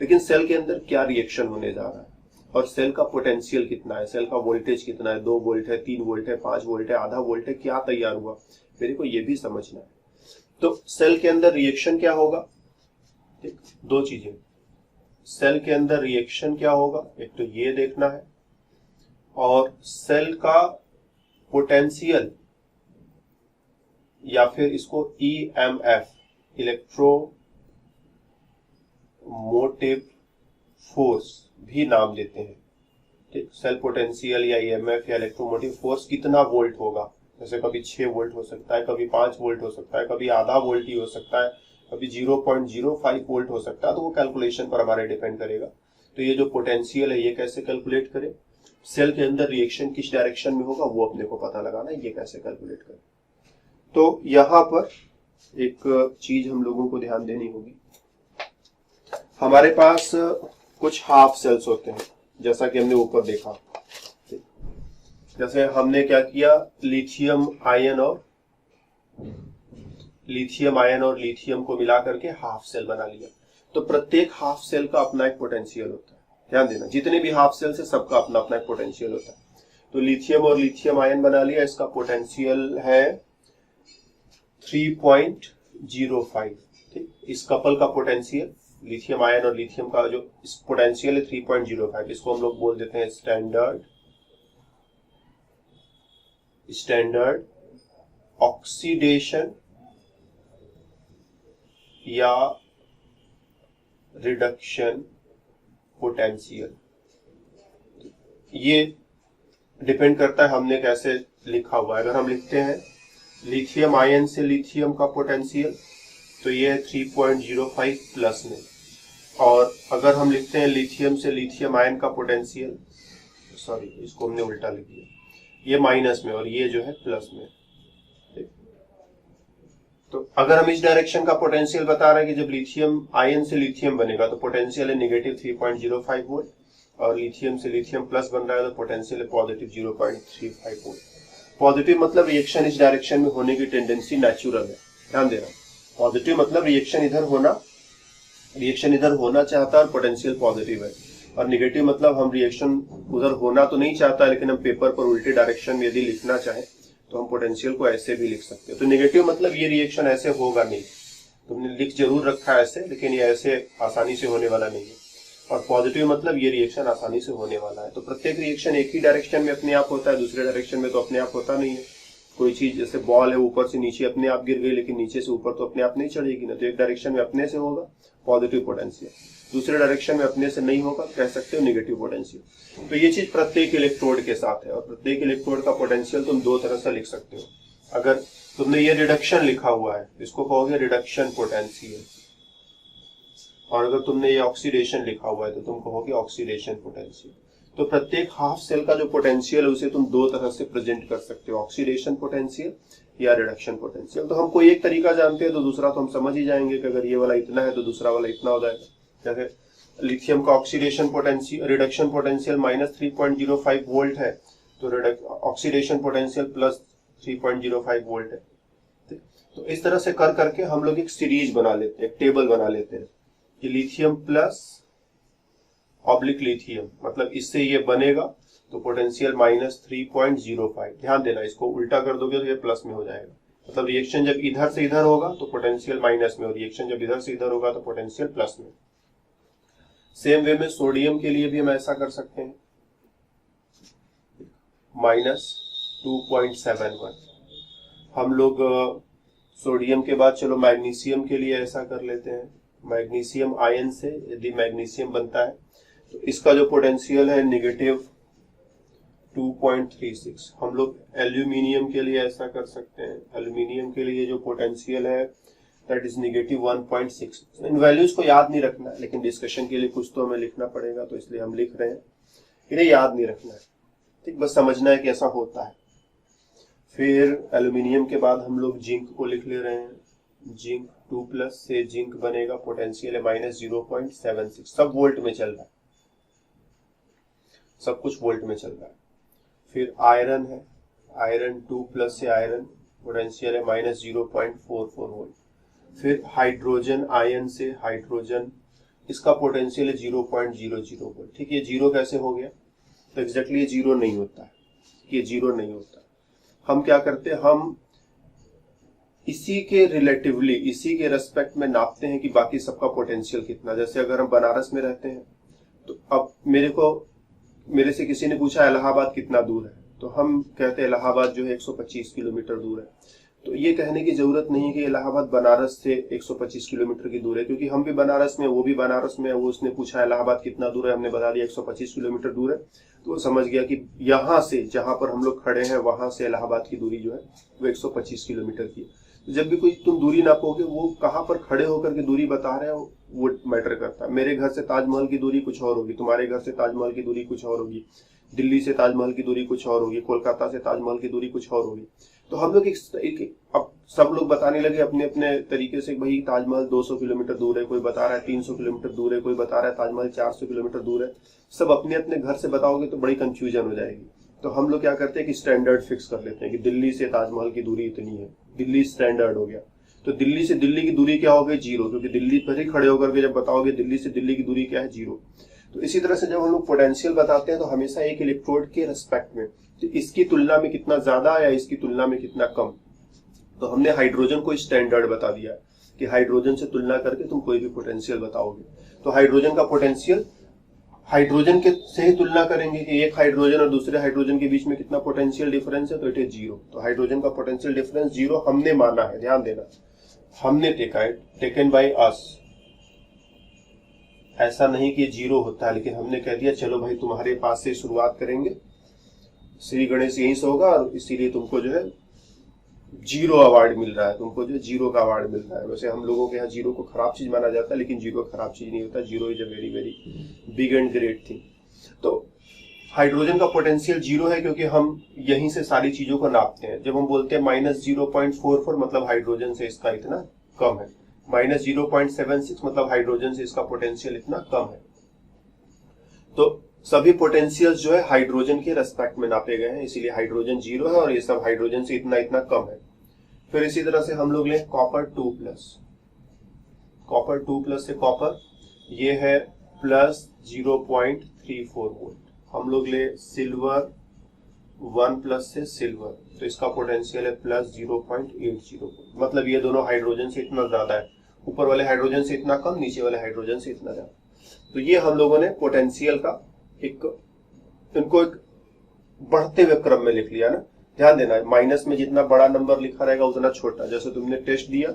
लेकिन सेल के अंदर क्या रिएक्शन होने जा रहा है, और सेल का पोटेंशियल कितना है, सेल का वोल्टेज कितना है, 2 वोल्ट है, 3 वोल्ट है, 5 वोल्ट है, आधा वोल्ट है, क्या तैयार हुआ, मेरे को ये भी समझना है। तो सेल के अंदर रिएक्शन क्या होगा, दो चीजें, सेल के अंदर रिएक्शन क्या होगा, एक तो ये देखना है, और सेल का पोटेंशियल या फिर इसको EMF, इलेक्ट्रोमोटिव फोर्स भी नाम देते हैं, ठीक। सेल पोटेंशियल या EMF या इलेक्ट्रोमोटिव फोर्स कितना वोल्ट होगा, जैसे कभी 6 वोल्ट हो सकता है, कभी 5 वोल्ट हो सकता है, कभी आधा वोल्ट ही हो सकता है, कभी 0.05 वोल्ट हो सकता है। तो वो कैलकुलेशन पर हमारे डिपेंड करेगा। तो ये जो पोटेंशियल है ये कैसे कैलकुलेट करें, सेल के अंदर रिएक्शन किस डायरेक्शन में होगा वो अपने को पता लगाना है, ये कैसे कैलकुलेट करें। तो यहां पर एक चीज हम लोगों को ध्यान देनी होगी, हमारे पास कुछ हाफ सेल्स होते हैं, जैसा कि हमने ऊपर देखा। जैसे हमने क्या किया, लिथियम आयन और लिथियम को मिला करके हाफ सेल बना लिया। तो प्रत्येक हाफ सेल का अपना एक पोटेंशियल होता है, ध्यान देना, जितने भी हाफ सेल्स है सबका अपना अपना एक पोटेंशियल होता है। तो लिथियम और लिथियम आयन बना लिया, इसका पोटेंशियल है 3.05, ठीक। इस कपल का पोटेंशियल, लिथियम आयन और लिथियम का जो पोटेंशियल है 3.05, इसको हम लोग बोल देते हैं स्टैंडर्ड ऑक्सीडेशन या रिडक्शन पोटेंशियल। ये डिपेंड करता है हमने कैसे लिखा हुआ है। अगर हम लिखते हैं लिथियम आयन से लिथियम का पोटेंशियल तो ये है 3.05 प्लस में, और अगर हम लिखते हैं लिथियम से लिथियम आयन का पोटेंशियल, सॉरी इसको हमने उल्टा लिख दिया, ये माइनस में और ये जो है प्लस में। तो अगर हम इस डायरेक्शन का पोटेंशियल बता रहे हैं कि जब लिथियम आयन से लिथियम बनेगा तो पोटेंशियल है नेगेटिव 3.05 वोल्ट, और लिथियम से लिथियम प्लस बन रहा है तो पोटेंशियल है पॉजिटिव 0.35 वोल्ट। पॉजिटिव मतलब रिएक्शन इस डायरेक्शन में होने की टेंडेंसी नेचुरल है, ध्यान देना। पॉजिटिव मतलब रिएक्शन इधर होना चाहता है और पोटेंशियल पॉजिटिव है, और निगेटिव मतलब हम रिएक्शन उधर होना तो नहीं चाहता लेकिन हम पेपर पर उल्टे डायरेक्शन में यदि लिखना चाहें तो हम पोटेंशियल को ऐसे भी लिख सकते हैं। तो नेगेटिव मतलब ये रिएक्शन ऐसे होगा नहीं, तुमने लिख जरूर रखा है ऐसे, लेकिन ये ऐसे आसानी से होने वाला नहीं है। और पॉजिटिव मतलब ये रिएक्शन आसानी से होने वाला है। तो प्रत्येक रिएक्शन एक ही डायरेक्शन में अपने आप होता है, दूसरे डायरेक्शन में तो अपने आप होता नहीं है। कोई चीज जैसे बॉल है ऊपर से नीचे अपने आप गिर गई, लेकिन नीचे से ऊपर तो अपने आप नहीं चढ़ेगी ना। तो एक डायरेक्शन में अपने से होगा पॉजिटिव पोटेंशियल, दूसरे डायरेक्शन में अपने से नहीं होगा, कह सकते हो नेगेटिव पोटेंशियल। तो ये चीज प्रत्येक इलेक्ट्रोड के साथ है, और प्रत्येक इलेक्ट्रोड का पोटेंशियल तुम दो तरह से लिख सकते हो। अगर तुमने ये रिडक्शन लिखा हुआ है इसको कहोगे रिडक्शन पोटेंशियल, और अगर तुमने ये ऑक्सीडेशन लिखा हुआ है तो तुम कहोगे ऑक्सीडेशन पोटेंशियल। तो प्रत्येक हाफ सेल का जो पोटेंशियल है उसे तुम दो तरह से प्रेजेंट कर सकते हो, ऑक्सीडेशन पोटेंशियल या रिडक्शन पोटेंशियल। तो हम कोई एक तरीका जानते हैं तो दूसरा तो हम समझ ही जाएंगे कि अगर ये वाला इतना है तो दूसरा वाला इतना हो जाएगा। जैसे लिथियम का oxidation potential reduction potential -3.05 volt है, तो ऑक्सीडेशन पोटेंशियल +3.05 वोल्ट है। तो इस तरह से कर करके हम लोग एक सीरीज बना लेते हैं, एक टेबल बना लेते हैं कि लिथियम प्लस ऑब्लिक लिथियम, मतलब इससे ये बनेगा तो पोटेंशियल -3.05। ध्यान देना, इसको उल्टा कर दोगे तो ये प्लस में हो जाएगा। मतलब रिएक्शन जब इधर से इधर होगा तो पोटेंशियल माइनस में, और रिएक्शन जब इधर से इधर होगा तो पोटेंशियल प्लस में। सेम वे में सोडियम के लिए भी हम ऐसा कर सकते हैं, -2.71। हम लोग सोडियम के बाद चलो मैग्नीशियम के लिए ऐसा कर लेते हैं। मैग्नीशियम आयन से यदि मैग्नीशियम बनता है तो इसका जो पोटेंशियल है -2.36। हम लोग एल्यूमिनियम के लिए ऐसा कर सकते हैं, एल्यूमिनियम के लिए जो पोटेंशियल है दैट इज -1.6। इन वैल्यूज को याद नहीं रखना है, लेकिन डिस्कशन के लिए कुछ तो हमें लिखना पड़ेगा, तो इसलिए हम लिख रहे हैं। इन्हें याद नहीं रखना है, ठीक, बस समझना है कि ऐसा होता है। फिर एल्यूमिनियम के बाद हम लोग जिंक को लिख ले रहे हैं। जिंक 2+ से जिंक बनेगा, पोटेंशियल है -0.76। सब वोल्ट में चल रहा है, सब कुछ वोल्ट में चल रहा है। फिर आयरन है, आयरन 2+ से आयरन, पोटेंशियल है -0.44 वोल्ट। फिर हाइड्रोजन आयन से हाइड्रोजन, इसका पोटेंशियल है 0.00 वोल्ट। ठीक है, ये जीरो कैसे हो गया? तो एग्जैक्टली ये जीरो नहीं होता है, ये जीरो नहीं होता। हम क्या करते हैं, हम इसी के रिलेटिवली, इसी के रेस्पेक्ट में नापते हैं कि बाकी सबका पोटेंशियल कितना। जैसे अगर हम बनारस में रहते हैं तो अब मेरे से किसी ने पूछा इलाहाबाद कितना दूर है, तो हम कहते हैं इलाहाबाद जो है 125 किलोमीटर दूर है। तो ये कहने की जरूरत नहीं है कि इलाहाबाद बनारस से 125 किलोमीटर की दूर है, क्योंकि हम भी बनारस में, वो भी बनारस में है। वो उसने पूछा इलाहाबाद कितना दूर है, हमने बता दिया 125 किलोमीटर दूर है, तो वो समझ गया कि यहाँ से जहां पर हम लोग खड़े हैं वहां से इलाहाबाद की दूरी जो है वो 125 किलोमीटर की है। तो जब भी कोई तुम दूरी नापोगे, वो कहाँ पर खड़े होकर के दूरी बता रहे हो वो मैटर करता है। मेरे घर से ताजमहल की दूरी कुछ और होगी, तुम्हारे घर से ताजमहल की दूरी कुछ और होगी, दिल्ली से ताजमहल की दूरी कुछ और होगी, कोलकाता से ताजमहल की दूरी कुछ और होगी। तो हम लोग अब सब लोग बताने लगे अपने अपने तरीके से, भाई ताजमहल 200 किलोमीटर दूर है, कोई बता रहा है 300 किलोमीटर दूर है, कोई बता रहा है ताजमहल 400 किलोमीटर दूर है। सब अपने अपने घर से बताओगे तो बड़ी कंफ्यूजन हो जाएगी। तो हम लोग क्या करते हैं कि स्टैंडर्ड फिक्स कर लेते हैं कि दिल्ली से ताजमहल की दूरी इतनी है, दिल्ली स्टैंडर्ड हो गया। तो दिल्ली से दिल्ली की दूरी क्या हो गई? 0, क्योंकि दिल्ली पर ही खड़े होकर के जब बताओगे दिल्ली से दिल्ली की दूरी क्या है? 0। तो इसी तरह से जब हम लोग पोटेंशियल बताते हैं तो हमेशा एक इलेक्ट्रोड के रेस्पेक्ट में, तो इसकी तुलना में कितना ज्यादा या इसकी तुलना में कितना कम। तो हमने हाइड्रोजन को स्टैंडर्ड बता दिया कि हाइड्रोजन से तुलना करके तुम कोई भी पोटेंशियल बताओगे तो हाइड्रोजन का पोटेंशियल हाइड्रोजन के से ही तुलना करेंगे कि एक हाइड्रोजन और दूसरे हाइड्रोजन के बीच में कितना पोटेंशियल डिफरेंस है, तो इट इज 0। तो हाइड्रोजन का पोटेंशियल डिफरेंस 0 हमने माना है, ध्यान देना, हमने टेकन बाय अस। ऐसा नहीं कि 0 होता है, लेकिन हमने कह दिया चलो भाई तुम्हारे पास से शुरुआत करेंगे, श्री गणेश यहीं से होगा, और इसीलिए तुमको जो है 0 अवार्ड मिल रहा है, तुमको जो 0 का अवार्ड मिल रहा है। वैसे हम लोगों के यहाँ 0 को खराब चीज माना जाता है, लेकिन 0 खराब चीज नहीं होता। 0 is a very very big and great thing. तो हाइड्रोजन का पोटेंशियल 0 है क्योंकि हम यहीं से सारी चीजों को नापते हैं। जब हम बोलते हैं -0.44 मतलब हाइड्रोजन से इसका इतना कम है, -0.76 मतलब हाइड्रोजन से इसका पोटेंशियल इतना कम है। तो सभी पोटेंशियल जो है हाइड्रोजन के रेस्पेक्ट में नापे गए हैं, इसीलिए हाइड्रोजन 0 है और ये सब हाइड्रोजन से इतना इतना कम है। फिर इसी तरह से हम लोग लें कॉपर 2+, कॉपर 2+ से कॉपर ये है +0.34 वोल्ट। हम लोग ले सिल्वर 1+ से सिल्वर, तो इसका पोटेंशियल है +0.80 वोल्ट। मतलब ये दोनों हाइड्रोजन से इतना ज्यादा है, ऊपर वाले हाइड्रोजन से इतना कम, नीचे वाले हाइड्रोजन से इतना ज्यादा। तो ये हम लोगों ने पोटेंशियल का इनको एक बढ़ते हुए क्रम में लिख लिया ना। ध्यान देना, माइनस में जितना बड़ा नंबर लिखा रहेगा उतना छोटा। जैसे तुमने टेस्ट दिया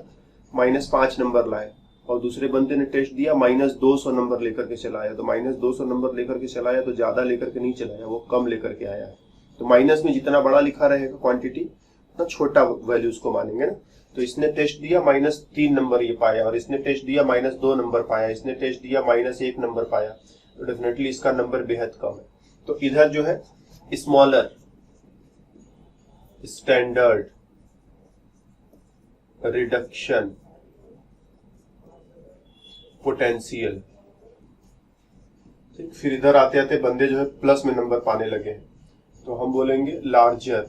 -5 नंबर लाए और दूसरे बंदे ने टेस्ट दिया -200 नंबर लेकर के चलाया, तो -200 नंबर लेकर के चलाया तो ज्यादा लेकर के नहीं चलाया, वो कम लेकर के आया है। तो माइनस में जितना बड़ा लिखा रहेगा क्वांटिटी उतना छोटा वैल्यू उसको मानेंगे ना। तो इसने टेस्ट दिया -3 नंबर ये पाया, और इसने टेस्ट दिया -2 नंबर पाया, इसने टेस्ट दिया -1 नंबर पाया, तो डेफिनेटली इसका नंबर बेहद कम है। तो इधर जो है स्मॉलर स्टैंडर्ड रिडक्शन पोटेंशियल, ठीक। फिर इधर आते आते बंदे जो है प्लस में नंबर पाने लगे हैं, तो हम बोलेंगे लार्जर,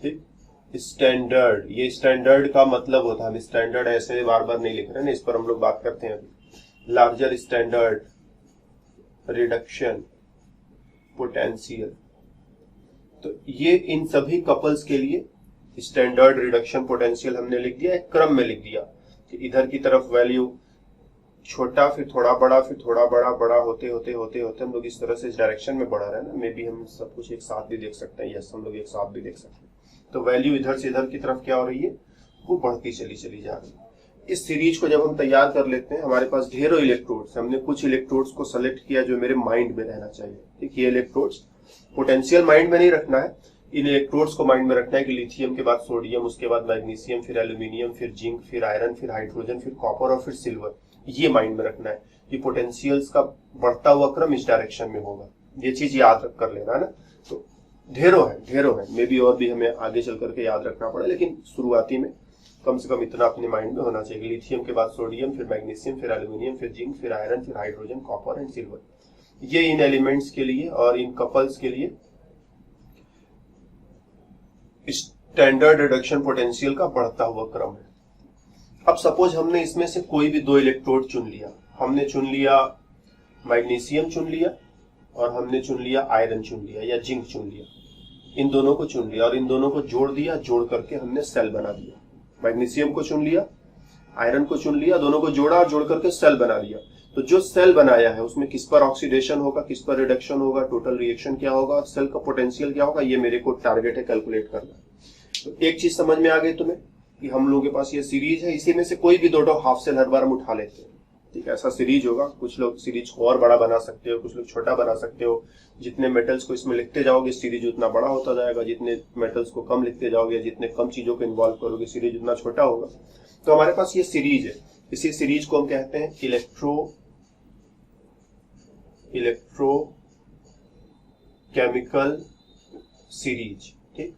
ठीक। स्टैंडर्ड, ये स्टैंडर्ड का मतलब होता है, हम स्टैंडर्ड ऐसे बार बार नहीं लिख रहे हैं, इस पर हम लोग बात करते हैं अभी। लार्जर स्टैंडर्ड रिडक्शन पोटेंशियल, तो ये इन सभी कपल्स के लिए स्टैंडर्ड रिडक्शन पोटेंशियल हमने लिख दिया, एक क्रम में लिख दिया कि इधर की तरफ वैल्यू छोटा, फिर थोड़ा बड़ा, फिर थोड़ा बड़ा, बड़ा होते होते होते होते हम लोग इस तरह से इस डायरेक्शन में बढ़ा रहे हैं ना। मे बी हम सब कुछ एक साथ भी देख सकते हैं, यस हम लोग एक साथ भी देख सकते हैं। तो वैल्यू इधर से इधर की तरफ क्या हो रही है, वो बढ़ती चली जा रही है। इस सीरीज को जब हम तैयार कर लेते हैं, हमारे पास ढेरों इलेक्ट्रोड्स, हमने कुछ इलेक्ट्रोड्स को सेलेक्ट किया जो मेरे माइंड में रहना चाहिए, ठीक। ये इलेक्ट्रोड्स पोटेंशियल माइंड में नहीं रखना है, इन इलेक्ट्रोड्स को माइंड में रखना है कि लिथियम के बाद सोडियम, उसके बाद मैग्नीशियम, फिर एल्यूमिनियम, फिर जिंक, फिर आयरन, फिर हाइड्रोजन, फिर कॉपर और फिर सिल्वर। ये माइंड में रखना है कि पोटेंशियल्स का बढ़ता हुआ क्रम इस डायरेक्शन में होगा, ये चीज याद रख कर लेना है ना। तो ढेरों है, मे बी और भी हमें आगे चल करके याद रखना पड़े, लेकिन शुरुआती में कम से कम इतना अपने माइंड में होना चाहिए। लिथियम के बाद सोडियम, फिर मैग्नीशियम, फिर एल्यूमिनियम, फिर जिंक, फिर आयरन, फिर हाइड्रोजन, कॉपर एंड सिल्वर। ये इन एलिमेंट्स के लिए और इन कपल्स के लिए स्टैंडर्ड रिडक्शन पोटेंशियल का बढ़ता हुआ क्रम है। अब सपोज हमने इसमें से कोई भी 2 इलेक्ट्रोड चुन लिया, हमने चुन लिया मैग्नीशियम चुन लिया और हमने चुन लिया आयरन चुन लिया या जिंक चुन लिया, इन दोनों को चुन लिया और इन दोनों को जोड़ दिया, जोड़ करके हमने सेल बना दिया। मैग्नीशियम को चुन लिया, आयरन को चुन लिया, दोनों को जोड़ा और जोड़ करके सेल बना लिया। तो जो सेल बनाया है उसमें किस पर ऑक्सीडेशन होगा, किस पर रिडक्शन होगा, टोटल रिएक्शन क्या होगा, सेल का पोटेंशियल क्या होगा, ये मेरे को टारगेट है कैलकुलेट करना। तो एक चीज समझ में आ गई तुम्हें कि हम लोगों के पास ये सीरीज है, इसी में से कोई भी 2 हाफ सेल हर बार हम उठा लेते हैं, ठीक है। ऐसा सीरीज होगा, कुछ लोग सीरीज को और बड़ा बना सकते हो, कुछ लोग छोटा बना सकते हो। जितने मेटल्स को इसमें लिखते जाओगे सीरीज उतना बड़ा होता जाएगा, जितने मेटल्स को कम लिखते जाओगे, जितने कम चीजों को इन्वॉल्व करोगे सीरीज उतना छोटा होगा। तो हमारे पास ये सीरीज है, इसी सीरीज को हम कहते हैं इलेक्ट्रोकेमिकल सीरीज, ठीक।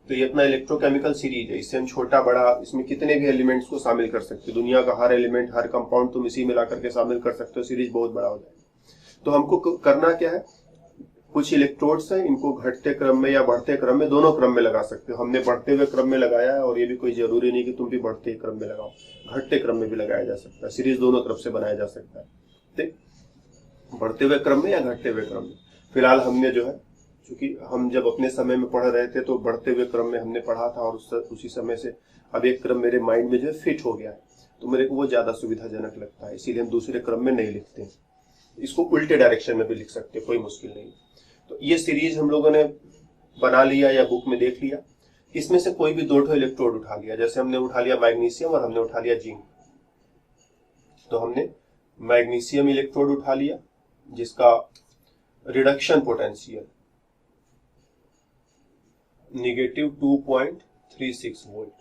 तो ये अपना इलेक्ट्रोकेमिकल सीरीज है, इससे हम छोटा बड़ा, इसमें कितने भी एलिमेंट्स को शामिल कर सकते हो, दुनिया का हर एलिमेंट, हर कंपाउंड तुम इसी में ला करके शामिल कर सकते हो, सीरीज बहुत बड़ा हो जाएगा। तो हमको करना क्या है, कुछ इलेक्ट्रोड्स हैं, इनको घटते क्रम में या बढ़ते क्रम में, दोनों क्रम में लगा सकते हो। हमने बढ़ते हुए क्रम में लगाया है और ये भी कोई जरूरी नहीं कि तुम भी बढ़ते क्रम में लगाओ, घटते क्रम में भी लगाया जा सकता है, सीरीज दोनों तरफ से बनाया जा सकता है, ठीक। बढ़ते हुए क्रम में या घटते हुए क्रम में। फिलहाल हमने जो है, क्योंकि हम जब अपने समय में पढ़ रहे थे तो बढ़ते हुए क्रम में हमने पढ़ा था और उसी समय से अब एक क्रम मेरे माइंड में जो है फिट हो गया है, तो मेरे को वो ज्यादा सुविधाजनक लगता है, इसीलिए हम दूसरे क्रम में नहीं लिखते। इसको उल्टे डायरेक्शन में भी लिख सकते, कोई मुश्किल नहीं। तो ये सीरीज हम लोगों ने बना लिया या बुक में देख लिया। इसमें से कोई भी 2 इलेक्ट्रोड उठा लिया, जैसे हमने उठा लिया मैग्नीशियम और हमने उठा लिया जिंक। तो हमने मैग्नीशियम इलेक्ट्रोड उठा लिया जिसका रिडक्शन पोटेंशियल -2.36 वोल्ट,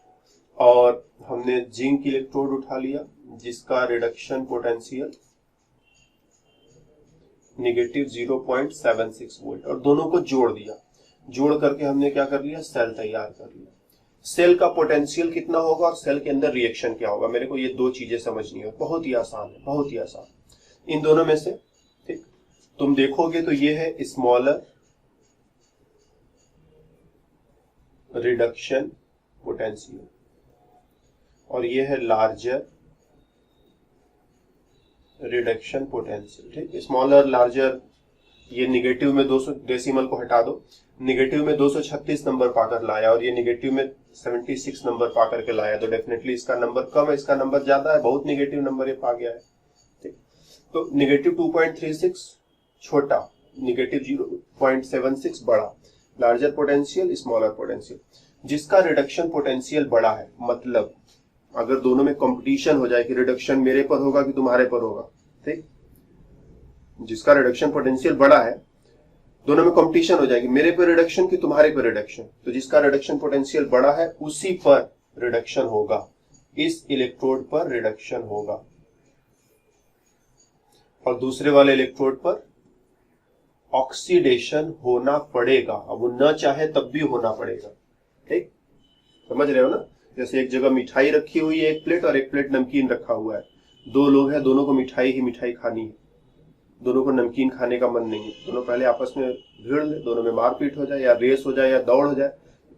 और हमने जिंक इलेक्ट्रोड उठा लिया जिसका रिडक्शन पोटेंशियल नेगेटिव 0.76 वोल्ट, और दोनों को जोड़ दिया। जोड़ करके हमने क्या कर लिया, सेल तैयार कर लिया। सेल का पोटेंशियल कितना होगा और सेल के अंदर रिएक्शन क्या होगा, मेरे को ये दो चीजें समझनी है। बहुत ही आसान है, बहुत ही आसान। इन दोनों में से ठीक तुम देखोगे तो ये है स्मॉलर रिडक्शन पोटेंशियल और ये है लार्जर रिडक्शन पोटेंशियल। ठीक, स्मॉलर लार्जर, ये निगेटिव में 200 डेसिमल को हटा दो, निगेटिव में 236 नंबर पाकर लाया और ये निगेटिव में 76 नंबर पा करके लाया, तो डेफिनेटली इसका नंबर कम है, इसका नंबर ज्यादा है, बहुत निगेटिव नंबर ये पा गया है। ठीक, तो निगेटिव 2.36 छोटा, निगेटिव 0.76 बड़ा, लार्जर पोटेंशियल स्मॉलर पोटेंशियल। जिसका रिडक्शन पोटेंशियल बड़ा है, मतलब अगर दोनों में कंपटीशन हो जाए कि रिडक्शन मेरे पर होगा कि तुम्हारे पर होगा, ठीक, जिसका रिडक्शन पोटेंशियल बड़ा है, दोनों में कंपटीशन हो जाएगी मेरे पर रिडक्शन कि तुम्हारे पर रिडक्शन, तो जिसका रिडक्शन पोटेंशियल बड़ा है उसी पर रिडक्शन होगा, इस इलेक्ट्रोड पर रिडक्शन होगा, और दूसरे वाले इलेक्ट्रोड पर ऑक्सीडेशन होना पड़ेगा। अब वो न चाहे तब भी होना पड़ेगा। ठीक, समझ रहे हो ना? जैसे एक जगह मिठाई रखी हुई है, एक प्लेट, और एक प्लेट नमकीन रखा हुआ है। दो लोग हैं, दोनों को मिठाई ही मिठाई खानी है, दोनों को नमकीन खाने का मन नहीं है। दोनों पहले आपस में भिड़ ले, दोनों में मारपीट हो जाए या रेस हो जाए या दौड़ हो जाए।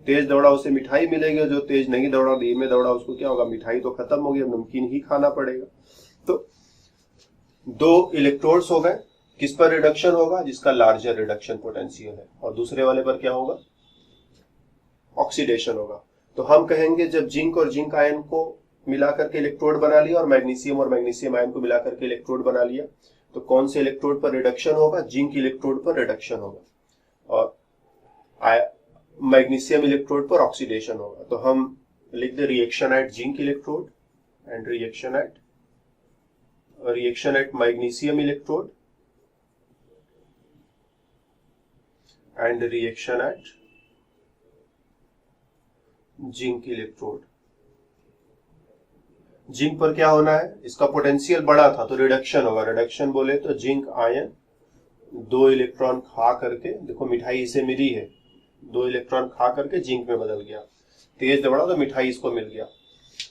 तेज दौड़ा उसे मिठाई मिलेगी, जो तेज नहीं दौड़ा, धीमे दौड़ा, उसको क्या होगा, मिठाई तो खत्म हो गई, अब नमकीन ही खाना पड़ेगा। तो दो इलेक्ट्रोड्स हो गए, किस पर रिडक्शन होगा, जिसका लार्जर रिडक्शन पोटेंशियल है, और दूसरे वाले पर क्या होगा, ऑक्सीडेशन होगा। तो हम कहेंगे जब जिंक और जिंक आयन को मिलाकर के इलेक्ट्रोड बना लिया और मैग्नीशियम आयन को मिलाकर के इलेक्ट्रोड बना लिया, तो कौन से इलेक्ट्रोड पर रिडक्शन होगा, जिंक इलेक्ट्रोड पर रिडक्शन होगा, और मैग्नीशियम इलेक्ट्रोड पर ऑक्सीडेशन होगा। तो हम लिख दे reaction at zinc electrode and reaction at magnesium electrode and reaction at zinc electrode. Zinc पर क्या होना है, इसका पोटेंशियल बड़ा था तो रिडक्शन होगा। रिडक्शन बोले तो जिंक आयन 2 इलेक्ट्रॉन खा करके, देखो मिठाई इसे मिली है, 2 इलेक्ट्रॉन खा करके जिंक में बदल गया, तेज दौड़ा तो मिठाई इसको मिल गया।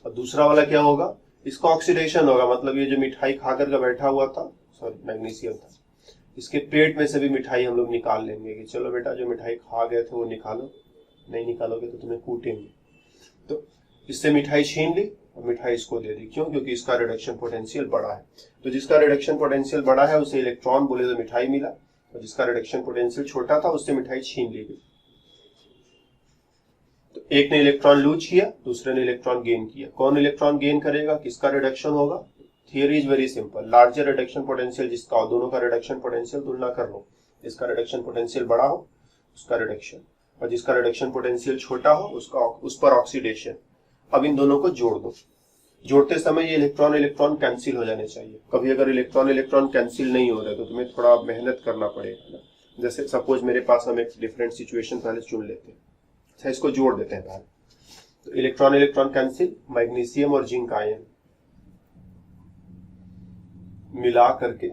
और दूसरा वाला क्या होगा, इसका ऑक्सीडेशन होगा, मतलब ये जो मिठाई खा करके बैठा हुआ था, सॉरी मैग्नीशियम था, इसके पेट में से भी मिठाई हम लोग निकाल लेंगे कि चलो बेटा जो मिठाई खा गए थे वो निकालो, नहीं निकालोगे तो तुम्हें कूटेंगे। तो इससे मिठाई छीन ली और मिठाई इसको दे दी, क्यों, क्योंकि इसका रिडक्शन पोटेंशियल बड़ा है। तो जिसका रिडक्शन पोटेंशियल बड़ा है उसे इलेक्ट्रॉन बोले तो मिठाई मिला, और जिसका रिडक्शन पोटेंशियल छोटा था उससे मिठाई छीन ली गई। तो एक ने इलेक्ट्रॉन लूज किया, दूसरे ने इलेक्ट्रॉन गेन किया। कौन इलेक्ट्रॉन गेन करेगा, किसका रिडक्शन होगा, theory is very simple, larger reduction potential जिसका हो, दोनों का रिडक्शन पोटेंशियल तुलना कर लो, जिसका रिडक्शन पोटेंशियल बड़ा हो उसका रिडक्शन, और जिसका रिडक्शन पोटेंशियल छोटा हो उसका उस पर ऑक्सीडेशन। अब इन दोनों को जोड़ दो, जोड़ते समय ये इलेक्ट्रॉन कैंसिल हो जाने चाहिए। कभी अगर इलेक्ट्रॉन कैंसिल नहीं हो रहे तो तुम्हें थोड़ा मेहनत करना पड़ेगा ना। जैसे सपोज मेरे पास हम एक डिफरेंट सिचुएशन पहले चुन लेते हैं, अच्छा इसको जोड़ देते हैं पहले। तो इलेक्ट्रॉन कैंसिल, मैग्नीशियम और जिंक आयन मिला करके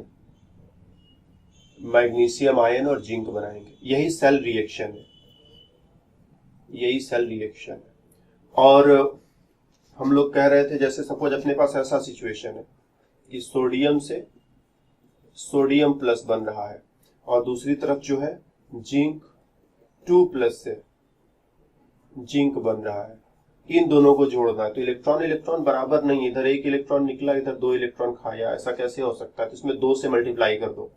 मैग्नीशियम आयन और जिंक बनाएंगे, यही सेल रिएक्शन है, यही सेल रिएक्शन है। और हम लोग कह रहे थे जैसे सपोज अपने पास ऐसा सिचुएशन है कि सोडियम से सोडियम प्लस बन रहा है और दूसरी तरफ जो है जिंक 2 प्लस से जिंक बन रहा है, इन दोनों को जोड़ना है। तो इलेक्ट्रॉन बराबर नहीं, इधर एक इलेक्ट्रॉन निकला, इधर 2 इलेक्ट्रॉन खाया, ऐसा कैसे हो सकता है। तो इसमें 2 से मल्टीप्लाई कर दो,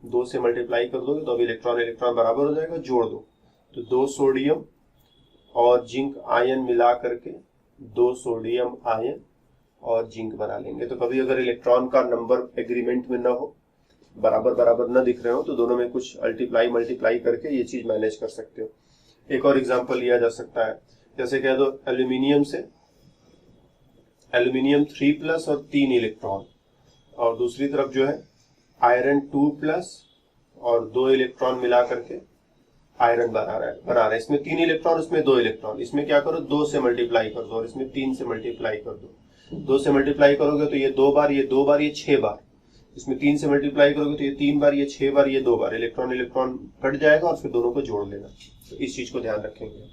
2 से मल्टीप्लाई कर दोगे तो अब इलेक्ट्रॉन बराबर हो जाएगा, जोड़ दो। तो 2 सोडियम और जिंक आयन मिला करके 2 सोडियम आयन और जिंक बना लेंगे। तो कभी अगर इलेक्ट्रॉन का नंबर एग्रीमेंट में ना हो, बराबर न दिख रहे हो, तो दोनों में कुछ मल्टीप्लाई करके ये चीज मैनेज कर सकते हो। एक और एग्जांपल लिया जा सकता है, जैसे कह दो एल्यूमिनियम से एल्यूमिनियम 3 प्लस और 3 इलेक्ट्रॉन, और दूसरी तरफ जो है आयरन 2 प्लस और 2 इलेक्ट्रॉन मिला करके आयरन बना रहा है। इसमें 3 इलेक्ट्रॉन, उसमें 2 इलेक्ट्रॉन, इसमें क्या करो 2 से मल्टीप्लाई कर दो और इसमें 3 से मल्टीप्लाई कर दो। 2 से मल्टीप्लाई करोगे तो ये 2 बार, ये 2 बार, ये 6 बार, इसमें 3 से मल्टीप्लाई करोगे तो ये 3 बार, ये 6 बार, ये 2 बार, इलेक्ट्रॉन इलेक्ट्रॉन कट जाएगा और फिर दोनों को जोड़ लेना। तो इस चीज को ध्यान रखेंगे।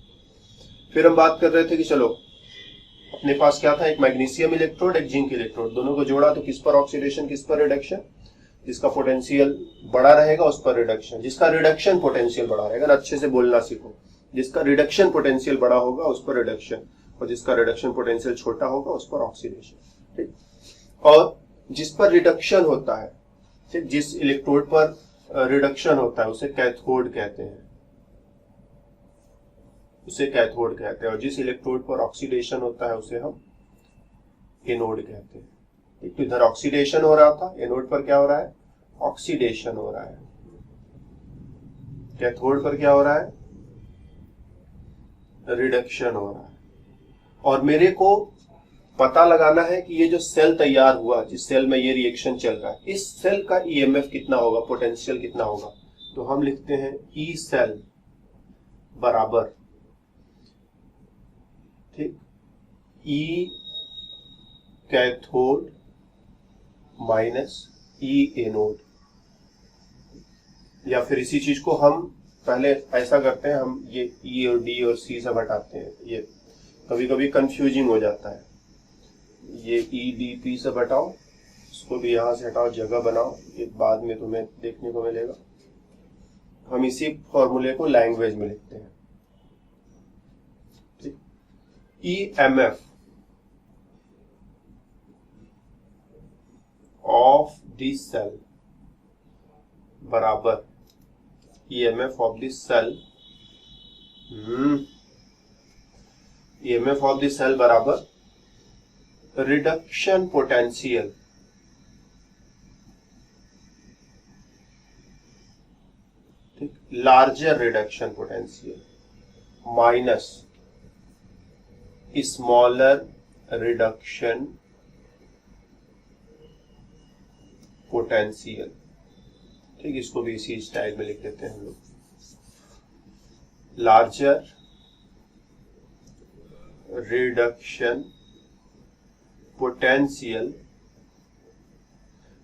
फिर हम बात कर रहे थे कि चलो अपने पास क्या था, एक मैग्नीशियम इलेक्ट्रोड, एक जिंक इलेक्ट्रोड, दोनों को जोड़ा तो किस पर ऑक्सीडेशन, किस पर रिडक्शन, जिसका पोटेंशियल बड़ा रहेगा उस पर रिडक्शन, जिसका रिडक्शन पोटेंशियल बड़ा रहेगा ना, अच्छे से बोलना सीखो, जिसका रिडक्शन पोटेंशियल बड़ा होगा उस पर रिडक्शन, और जिसका रिडक्शन पोटेंशियल छोटा होगा उस पर ऑक्सीडेशन। ठीक, और जिस पर रिडक्शन होता है, ठीक, जिस इलेक्ट्रोड पर रिडक्शन होता है उसे कैथोड कहते हैं, उसे कैथोड कहते हैं, और जिस इलेक्ट्रोड पर ऑक्सीडेशन होता है उसे हम एनोड कहते हैं। ठीक, तो इधर ऑक्सीडेशन हो रहा था, एनोड पर क्या हो रहा है, ऑक्सीडेशन हो रहा है, कैथोड पर क्या हो रहा है, रिडक्शन हो रहा है। और मेरे को पता लगाना है कि ये जो सेल तैयार हुआ, जिस सेल में ये रिएक्शन चल रहा है, इस सेल का ईएमएफ कितना होगा, पोटेंशियल कितना होगा। तो हम लिखते हैं ई सेल बराबर, ठीक, ई कैथोड माइनस ई एनोड। या फिर इसी चीज को हम पहले ऐसा करते हैं, हम ये ई और डी और सी सब हटाते हैं, ये कभी कभी कंफ्यूजिंग हो जाता है। ये ई डी पी सब हटाओ, इसको भी यहां से हटाओ, जगह बनाओ, ये बाद में तुम्हें देखने को मिलेगा। हम इसी फॉर्मूले को लैंग्वेज में लिखते हैं। E M F of the cell बराबर EMF of the cell, EMF of the cell बराबर रिडक्शन पोटेंशियल, ठीक, larger reduction potential minus smaller reduction potential. ठीक, इसको भी इसी स्टाइल में लिख देते हैं हम लोग, larger reduction potential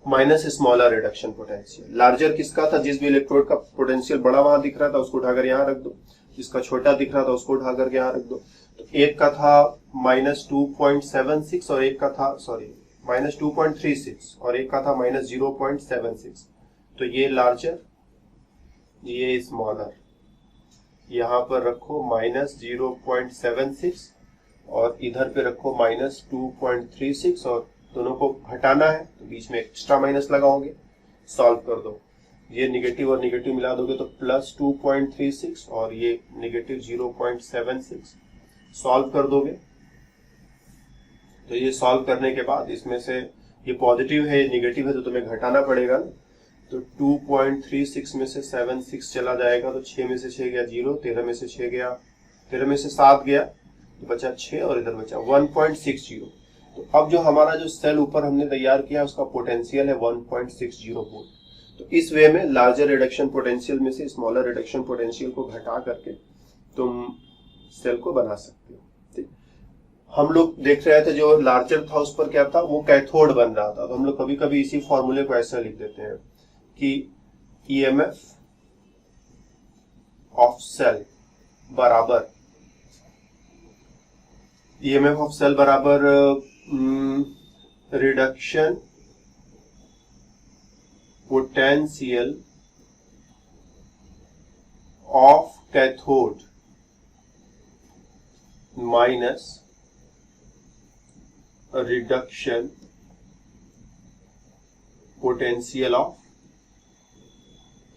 minus smaller reduction potential. Larger किसका था, जिस भी इलेक्ट्रोड का पोटेंशियल बड़ा वहां दिख रहा था उसको उठाकर यहां रख दो, जिसका छोटा दिख रहा था उसको उठाकर यहां रख दो। तो एक का था -2.76 और एक का था -2.36 और एक का था -0.76। तो ये लार्जर, ये स्मॉलर, यहां पर रखो -0.76 और इधर पे रखो -2.36 और दोनों को हटाना है तो बीच में एक्स्ट्रा माइनस लगाओगे, सॉल्व कर दो। ये निगेटिव और निगेटिव मिला दोगे तो +2.36 और ये -0.76 सॉल्व कर दोगे। तो ये सॉल्व करने के बाद इसमें से ये पॉजिटिव है, ये निगेटिव है, तो तुम्हें घटाना पड़ेगा ना। तो 2.36 में से 76 चला जाएगा तो 6 में से 6 गया 0, 13 में से 6 गया, 13 में से 7 गया तो बचा 6 और इधर बचा 1.60। तो अब जो हमारा जो सेल ऊपर हमने तैयार किया उसका पोटेंशियल है 1.60 वोल्ट। तो इस वे में लार्जर रिडक्शन पोटेंशियल में से स्मॉलर रिडक्शन पोटेंशियल को घटा करके तुम सेल को बना सकते हो। ठीक, हम लोग देख रहे थे जो लार्जर था उस पर क्या था, वो कैथोड बन रहा था। तो हम लोग कभी कभी इसी फॉर्मूले को ऐसा लिख देते हैं कि EMF ऑफ सेल बराबर reduction potential of cathode minus reduction potential of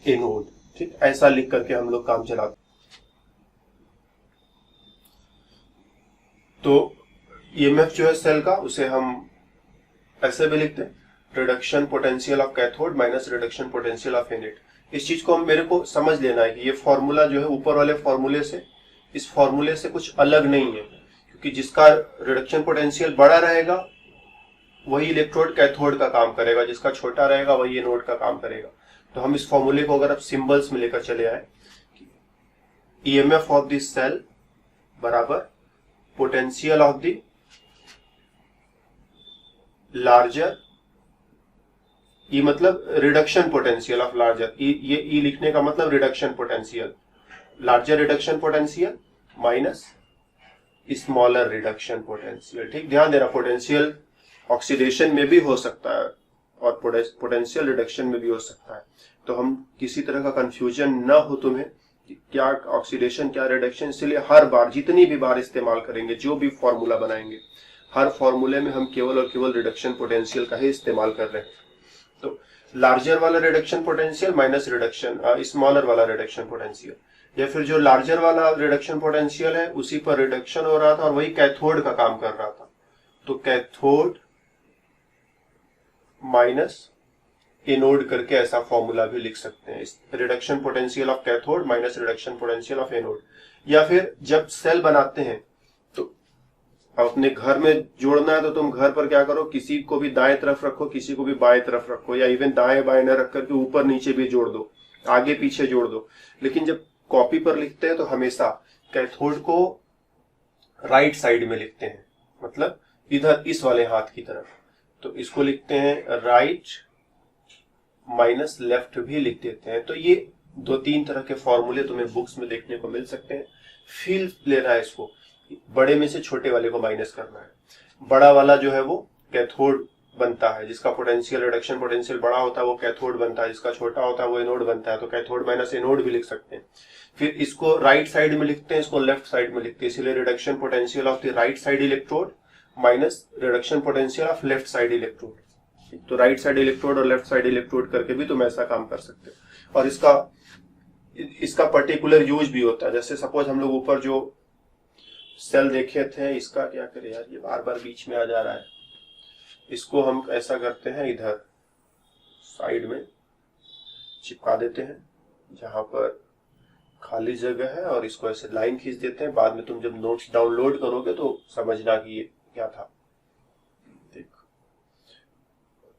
anode. ठीक, ऐसा लिख करके हम लोग काम चलाते। तो EMF जो है सेल का, उसे हम ऐसे भी लिखते हैं, reduction potential of cathode minus reduction potential of anode. इस चीज को मेरे को समझ लेना है कि ये फॉर्मूला जो है ऊपर वाले फॉर्मूले से, इस फॉर्मूले से कुछ अलग नहीं है, क्योंकि जिसका रिडक्शन पोटेंशियल बड़ा रहेगा वही इलेक्ट्रोड कैथोड का काम करेगा, जिसका छोटा रहेगा वही एनोड का काम करेगा। तो हम इस फॉर्मूले को अगर आप सिंबल्स में लेकर चले आए, EMF ऑफ द सेल बराबर पोटेंशियल ऑफ द लार्जर ई मतलब रिडक्शन पोटेंशियल ऑफ लार्जर, ये ई लिखने का मतलब reduction potential, larger reduction potential minus smaller reduction potential. ठीक, ध्यान देना, पोटेंशियल ऑक्सीडेशन में भी हो सकता है और पोटेंशियल रिडक्शन में भी हो सकता है, तो हम किसी तरह का कंफ्यूजन ना हो तुम्हें कि क्या ऑक्सीडेशन क्या रिडक्शन, इसलिए हर बार जितनी भी बार इस्तेमाल करेंगे, जो भी फॉर्मूला बनाएंगे, हर फॉर्मूले में हम केवल और केवल रिडक्शन पोटेंशियल का ही इस्तेमाल कर रहे हैं। तो लार्जर वाला reduction potential minus reduction smaller वाला रिडक्शन पोटेंशियल, या फिर जो लार्जर वाला रिडक्शन पोटेंशियल है उसी पर रिडक्शन हो रहा था और वही कैथोड का काम कर रहा था, तो कैथोड माइनस एनोड करके ऐसा फॉर्मूला भी लिख सकते हैं, reduction potential of cathode minus reduction potential of anode. या फिर जब सेल बनाते हैं तो अपने घर में जोड़ना है तो तुम घर पर क्या करो, किसी को भी दाएं तरफ रखो, किसी को भी बाएं तरफ रखो, या इवन दाएं बाएं न रख करके ऊपर नीचे भी जोड़ दो, आगे पीछे जोड़ दो। लेकिन जब कॉपी पर लिखते हैं तो हमेशा कैथोड को राइट साइड में लिखते हैं, मतलब इधर इस वाले हाथ की तरफ, तो इसको लिखते हैं राइट माइनस लेफ्ट भी लिख देते हैं। तो ये 2-3 तरह के फॉर्मूले तुम्हें बुक्स में देखने को मिल सकते हैं। फील लेना है इसको, बड़े में से छोटे वाले को माइनस करना है। बड़ा वाला जो है वो कैथोड बनता है, जिसका पोटेंशियल रिडक्शन पोटेंशियल बड़ा होता है वो कैथोड बनता है, जिसका छोटा होता है वो एनोड बनता है, तो कैथोड माइनस एनोड भी लिख सकते हैं। फिर इसको राइट साइड में लिखते हैं, इसको लेफ्ट साइड में लिखते हैं, इसलिए reduction potential of the right side electrode minus reduction potential of left side electrode. तो राइट साइड इलेक्ट्रोड और लेफ्ट साइड इलेक्ट्रोड करके भी तुम ऐसा काम कर सकते हो। और इसका पर्टिकुलर यूज भी होता है, जैसे सपोज हम लोग ऊपर जो सेल देखे थे, इसका क्या करें यार, ये बार बार बीच में आ जा रहा है, इसको हम ऐसा करते हैं, इधर साइड में चिपका देते हैं जहां पर खाली जगह है, और इसको ऐसे लाइन खींच देते हैं। बाद में तुम जब नोट्स डाउनलोड करोगे तो समझना कि ये क्या था।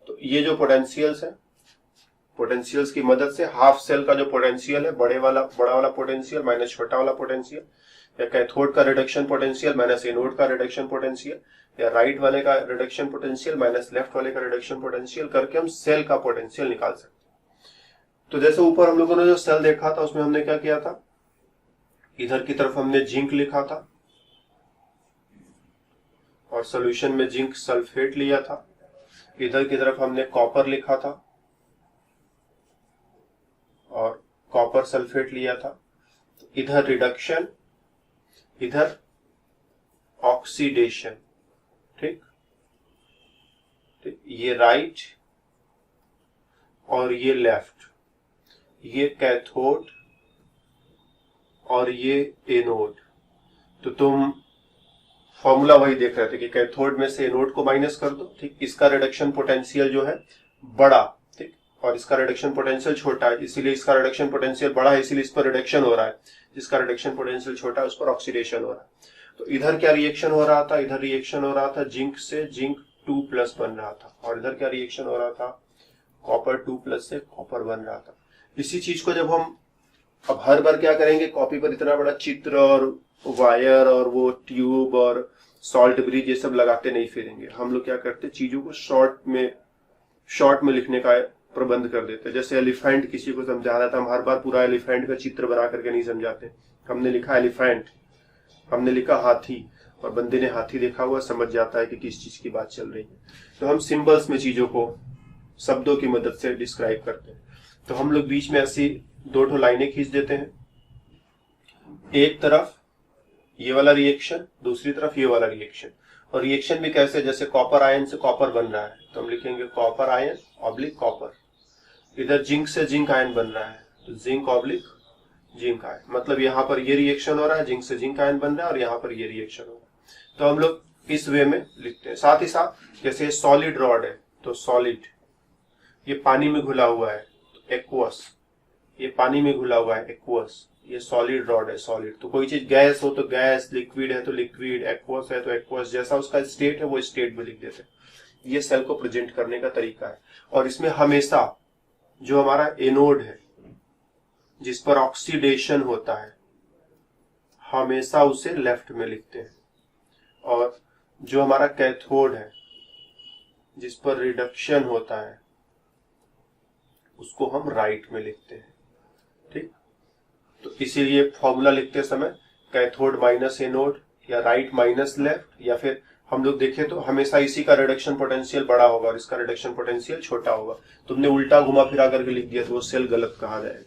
तो ये जो पोटेंशियल्स है, पोटेंशियल्स की मदद से हाफ सेल का जो पोटेंशियल है, बड़ा वाला पोटेंशियल माइनस छोटा वाला पोटेंशियल, या कैथोड का रिडक्शन पोटेंशियल माइनस एनोड का रिडक्शन पोटेंशियल, या राइट वाले का रिडक्शन पोटेंशियल माइनस लेफ्ट वाले का रिडक्शन पोटेंशियल करके हम सेल का पोटेंशियल निकाल सकते हैं। तो जैसे ऊपर हम लोगों ने जो सेल देखा था उसमें हमने क्या किया था, इधर की तरफ हमने जिंक लिखा था और सोल्यूशन में जिंक सल्फेट लिया था, इधर की तरफ हमने कॉपर लिखा था और कॉपर सल्फेट लिया था। तो इधर रिडक्शन, इधर ऑक्सीडेशन। ठीक, ये राइट और ये लेफ्ट, ये कैथोड और ये एनोड। तो तुम फॉर्मूला वही देख रहे थे कि कैथोड में से एनोड को माइनस कर दो। ठीक, इसका रिडक्शन पोटेंशियल जो है बड़ा, ठीक, और इसका रिडक्शन पोटेंशियल छोटा है, इसीलिए इसका रिडक्शन पोटेंशियल बड़ा है, इसीलिए इस पर रिडक्शन हो रहा है। जिसका रिडक्शन पोटेंशियल छोटा है उस पर ऑक्सीडेशन हो रहा है। तो इधर क्या रिएक्शन हो रहा था, इधर रिएक्शन हो रहा था जिंक से जिंक 2+ बन रहा था, और इधर क्या रिएक्शन हो रहा था, कॉपर 2+ से कॉपर बन रहा था। इसी चीज को जब हम अब हर बार क्या करेंगे, कॉपी पर इतना बड़ा चित्र और वायर और वो ट्यूब और सॉल्ट ब्रिज ये सब लगाते नहीं फिरेंगे। हम लोग क्या करते, चीजों को शॉर्ट में लिखने का प्रबंध कर देते। जैसे एलिफेंट किसी को समझा रहा था, हम हर बार पूरा एलिफेंट का चित्र बना करके नहीं समझाते। हमने लिखा एलिफेंट, हमने लिखा हाथी, और बंदे ने हाथी देखा हुआ, समझ जाता है कि किस चीज की बात चल रही है। तो हम सिंबल्स में चीजों को शब्दों की मदद से डिस्क्राइब करते हैं। तो हम लोग बीच में ऐसी 2 लाइनें खींच देते हैं, एक तरफ ये वाला रिएक्शन, दूसरी तरफ ये वाला रिएक्शन। और रिएक्शन भी कैसे, जैसे कॉपर आयन से कॉपर बन रहा है तो हम लिखेंगे कॉपर आयन ऑब्लिक कॉपर। इधर जिंक से जिंक आयन बन रहा है तो जिंक ऑब्लिक जिंक आयन, मतलब यहाँ पर ये रिएक्शन हो रहा है, जिंक से जिंक आयन बन रहा है, और यहाँ पर ये रिएक्शन हो रहा है। तो हम लोग इस वे में लिखते हैं। साथ ही साथ जैसे सॉलिड रॉड है तो सॉलिड, ये पानी में घुला हुआ है तो एक्वस, ये पानी में घुला हुआ है एक्वस, ये सॉलिड रॉड है सॉलिड। तो कोई चीज गैस हो तो गैस, लिक्विड है तो लिक्विड, एक्वस है तो एक्वस, जैसा उसका स्टेट है वो स्टेट में लिख देते हैं। ये सेल को प्रेजेंट करने का तरीका है। और इसमें हमेशा जो हमारा एनोड है जिस पर ऑक्सीडेशन होता है, हमेशा उसे लेफ्ट में लिखते हैं, और जो हमारा कैथोड है जिस पर रिडक्शन होता है उसको हम राइट में लिखते हैं। ठीक, तो इसीलिए फॉर्मूला लिखते समय कैथोड माइनस एनोड या राइट माइनस लेफ्ट, या फिर हम लोग देखें तो हमेशा इसी का रिडक्शन पोटेंशियल बड़ा होगा और इसका रिडक्शन पोटेंशियल छोटा होगा। तुमने उल्टा घुमा फिरा करके लिख दिया तो वो सेल गलत कहा जाएगा।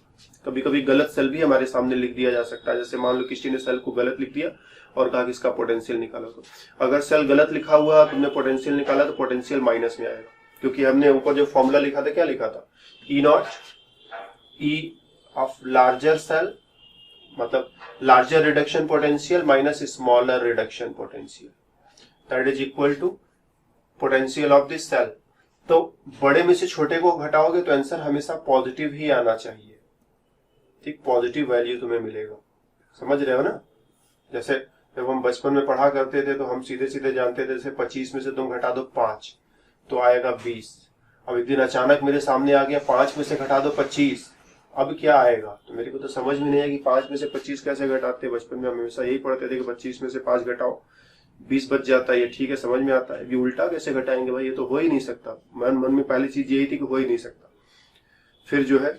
कभी कभी गलत सेल भी हमारे सामने लिख दिया जा सकता है। जैसे मान लो किसी ने सेल को गलत लिख दिया और कहा कि इसका पोटेंशियल निकालो, तो अगर सेल गलत लिखा हुआ तुमने पोटेंशियल निकाला तो पोटेंशियल माइनस में आएगा, क्योंकि हमने ऊपर जो फॉर्मूला लिखा था क्या लिखा था, E naught E of larger cell मतलब larger reduction potential minus smaller reduction potential that is equal to potential of this cell. तो बड़े में से छोटे को घटाओगे तो आंसर हमेशा पॉजिटिव ही आना चाहिए। ठीक, पॉजिटिव वैल्यू तुम्हें मिलेगा, समझ रहे हो ना। जैसे जब हम बचपन में पढ़ा करते थे तो हम सीधे सीधे जानते थे, जैसे 25 में से तुम घटा दो 5 तो आएगा 20। अब एक दिन अचानक मेरे सामने आ गया 5 में से घटा दो 25, अब क्या आएगा, तो मेरे को तो समझ में नहीं आया कि 5 में से 25 कैसे घटाते। बचपन में हम हमेशा यही पढ़ते थे कि 25 में से 5 घटाओ 20 बच जाता है, ये ठीक है समझ में आता है। ये उल्टा कैसे घटाएंगे भाई, ये तो हो ही नहीं सकता। मन में पहली चीज यही थी कि हो ही नहीं सकता। फिर जो है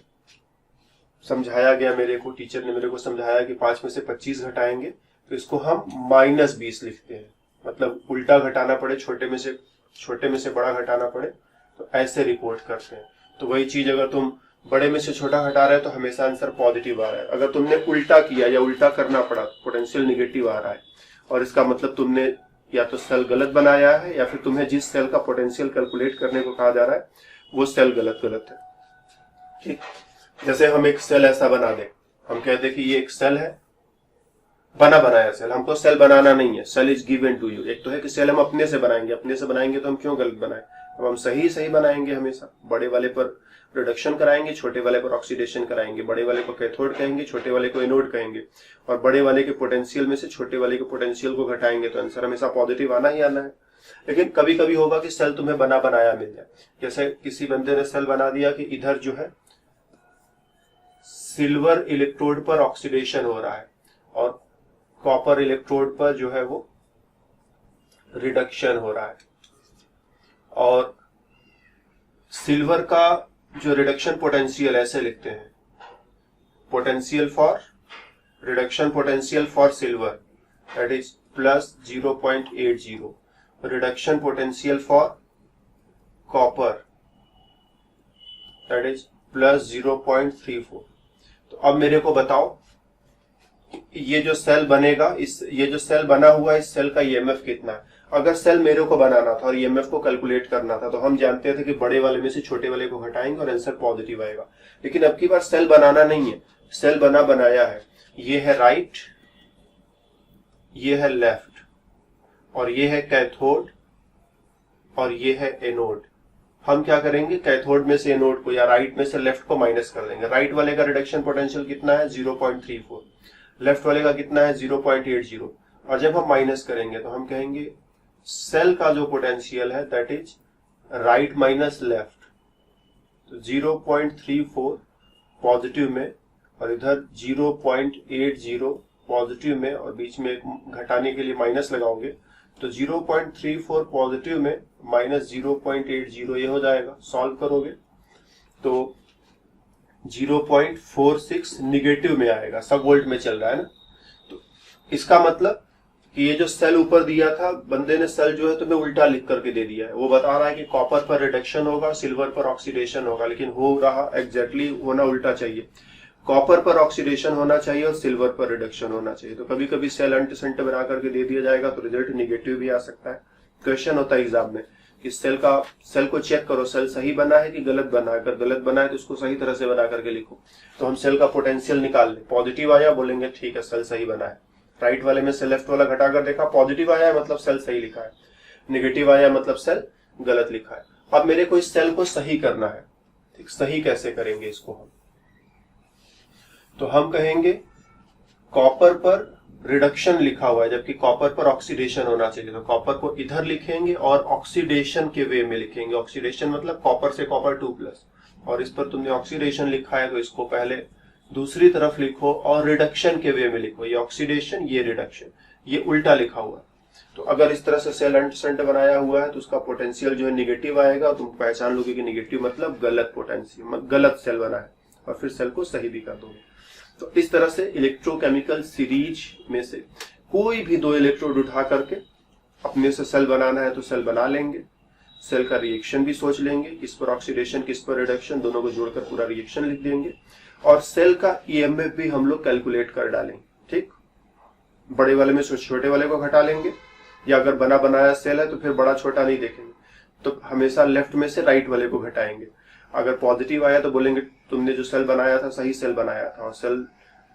समझाया गया मेरे को, टीचर ने मेरे को समझाया कि 5 में से 25 घटाएंगे तो इसको हम -20 लिखते हैं, मतलब उल्टा घटाना पड़े, छोटे में से बड़ा घटाना पड़े तो ऐसे रिपोर्ट करते हैं। तो वही चीज अगर तुम बड़े में से छोटा हटा रहे हो तो हमेशा आंसर पॉजिटिव आ रहा है। अगर तुमने उल्टा किया या उल्टा करना पड़ा पोटेंशियल निगेटिव आ रहा है, और इसका मतलब तुमने या तो सेल गलत बनाया है या फिर तुम्हें जिस सेल का पोटेंशियल कैलकुलेट करने को कहा जा रहा है वो सेल गलत है। ठीक, जैसे हम एक सेल ऐसा बना दे, हम कहते कि ये एक सेल है, बना बनाया सेल, हमको सेल बनाना नहीं है, cell is given to you. एक तो है कि सेल हम अपने से बनाएंगे तो हम क्यों गलत बनाए, अब हम सही बनाएंगे हमेशा। बड़े वाले पर रिडक्शन कराएंगे, छोटे वाले पर ऑक्सीडेशन कराएंगे, बड़े वाले को कैथोड कहेंगे, छोटे वाले को एनोड कहेंगे, और बड़े वाले के पोटेंशियल में से छोटे वाले के पोटेंशियल को घटाएंगे तो आंसर हमेशा पॉजिटिव आना ही आना है। लेकिन कभी कभी होगा कि सेल तुम्हें बना बनाया मिल जाए। जैसे किसी बंदे ने सेल बना दिया कि इधर जो है सिल्वर इलेक्ट्रोड पर ऑक्सीडेशन हो रहा है और कॉपर इलेक्ट्रोड पर जो है वो रिडक्शन हो रहा है, और सिल्वर का जो रिडक्शन पोटेंशियल ऐसे लिखते हैं, potential for reduction potential for silver that is +0.80, reduction potential for copper that is +0.34। तो अब मेरे को बताओ ये जो सेल बनेगा, ये जो सेल बना हुआ है इस सेल का ईएमएफ कितना है। अगर सेल मेरे को बनाना था और ईएमएफ को कैलकुलेट करना था तो हम जानते थे कि बड़े वाले में से छोटे वाले को घटाएंगे और आंसर पॉजिटिव आएगा। लेकिन अब की बार सेल बनाना नहीं है, सेल बनाया है। ये है राइट, ये है लेफ्ट, और ये है कैथोड और ये है एनोड। हम क्या करेंगे, कैथोड में से एनोड को या राइट में से लेफ्ट को माइनस कर देंगे। राइट वाले का रिडक्शन पोटेंशियल कितना है 0.34, लेफ्ट वाले का कितना है 0.80, और जब हम माइनस करेंगे तो हम कहेंगे सेल का जो पोटेंशियल है that is right minus left, तो 0.34 पॉजिटिव में और इधर 0.80 पॉजिटिव में, और बीच में घटाने के लिए माइनस लगाओगे तो 0.34 पॉजिटिव में -0.80 ये हो जाएगा। सॉल्व करोगे तो 0.46 निगेटिव में आएगा, सब वोल्ट में चल रहा है ना। तो इसका मतलब कि ये जो सेल ऊपर दिया था बंदे ने, सेल जो है तुम्हें उल्टा लिख करके दे दिया है। वो बता रहा है कि कॉपर पर रिडक्शन होगा, सिल्वर पर ऑक्सीडेशन होगा, लेकिन हो रहा एग्जैक्टली होना उल्टा चाहिए। कॉपर पर ऑक्सीडेशन होना चाहिए और सिल्वर पर रिडक्शन होना चाहिए। तो कभी कभी सेल अंट संट बना करके दे दिया जाएगा तो रिजल्ट निगेटिव भी आ सकता है। क्वेश्चन होता है एग्जाम में कि सेल को चेक करो, सेल सही बना है कि गलत बना है। अगर गलत बना है तो उसको सही तरह से बना करके लिखो। तो हम सेल का पोटेंशियल निकाल ले, पॉजिटिव आया बोलेंगे ठीक है सेल सही बना है। राइट वाले में से लेफ्ट वाला घटाकर देखा, पॉजिटिव आया मतलब सेल सही लिखा है, नेगेटिव आया मतलब सेल गलत लिखा है। अब मेरे को इस सेल को सही करना है, ठीक, सही कैसे करेंगे इसको हम, तो हम कहेंगे कॉपर पर रिडक्शन लिखा हुआ है जबकि कॉपर पर ऑक्सीडेशन होना चाहिए, तो कॉपर को इधर लिखेंगे और ऑक्सीडेशन के वे में लिखेंगे। ऑक्सीडेशन मतलब कॉपर से कॉपर 2+, और इस पर तुमने ऑक्सीडेशन लिखा है तो इसको पहले दूसरी तरफ लिखो और रिडक्शन के वे में लिखो। ये ऑक्सीडेशन, ये रिडक्शन, ये उल्टा लिखा हुआ। तो अगर इस तरह से सेल एडसेंट बनाया हुआ है तो उसका पोटेंशियल जो है निगेटिव आएगा, तुम पहचान लोगे कि निगेटिव मतलब गलत पोटेंशियल, गलत सेल बना है, और फिर सेल को सही भी कर दोगे। तो इस तरह से इलेक्ट्रोकेमिकल सीरीज में से कोई भी दो इलेक्ट्रोड उठा करके अपने से सेल बनाना है तो सेल बना लेंगे, सेल का रिएक्शन भी सोच लेंगे, किस पर ऑक्सीडेशन किस पर रिडक्शन, दोनों को जोड़कर पूरा रिएक्शन लिख देंगे, और सेल का ईएमएफ भी हम लोग कैलकुलेट कर डालेंगे। ठीक, बड़े वाले में से छोटे वाले को घटा लेंगे, या अगर बना बनाया सेल है तो फिर बड़ा छोटा नहीं देखेंगे, तो हमेशा लेफ्ट में से राइट वाले को घटाएंगे। अगर पॉजिटिव आया तो बोलेंगे तुमने जो सेल बनाया था सही सेल बनाया था, और सेल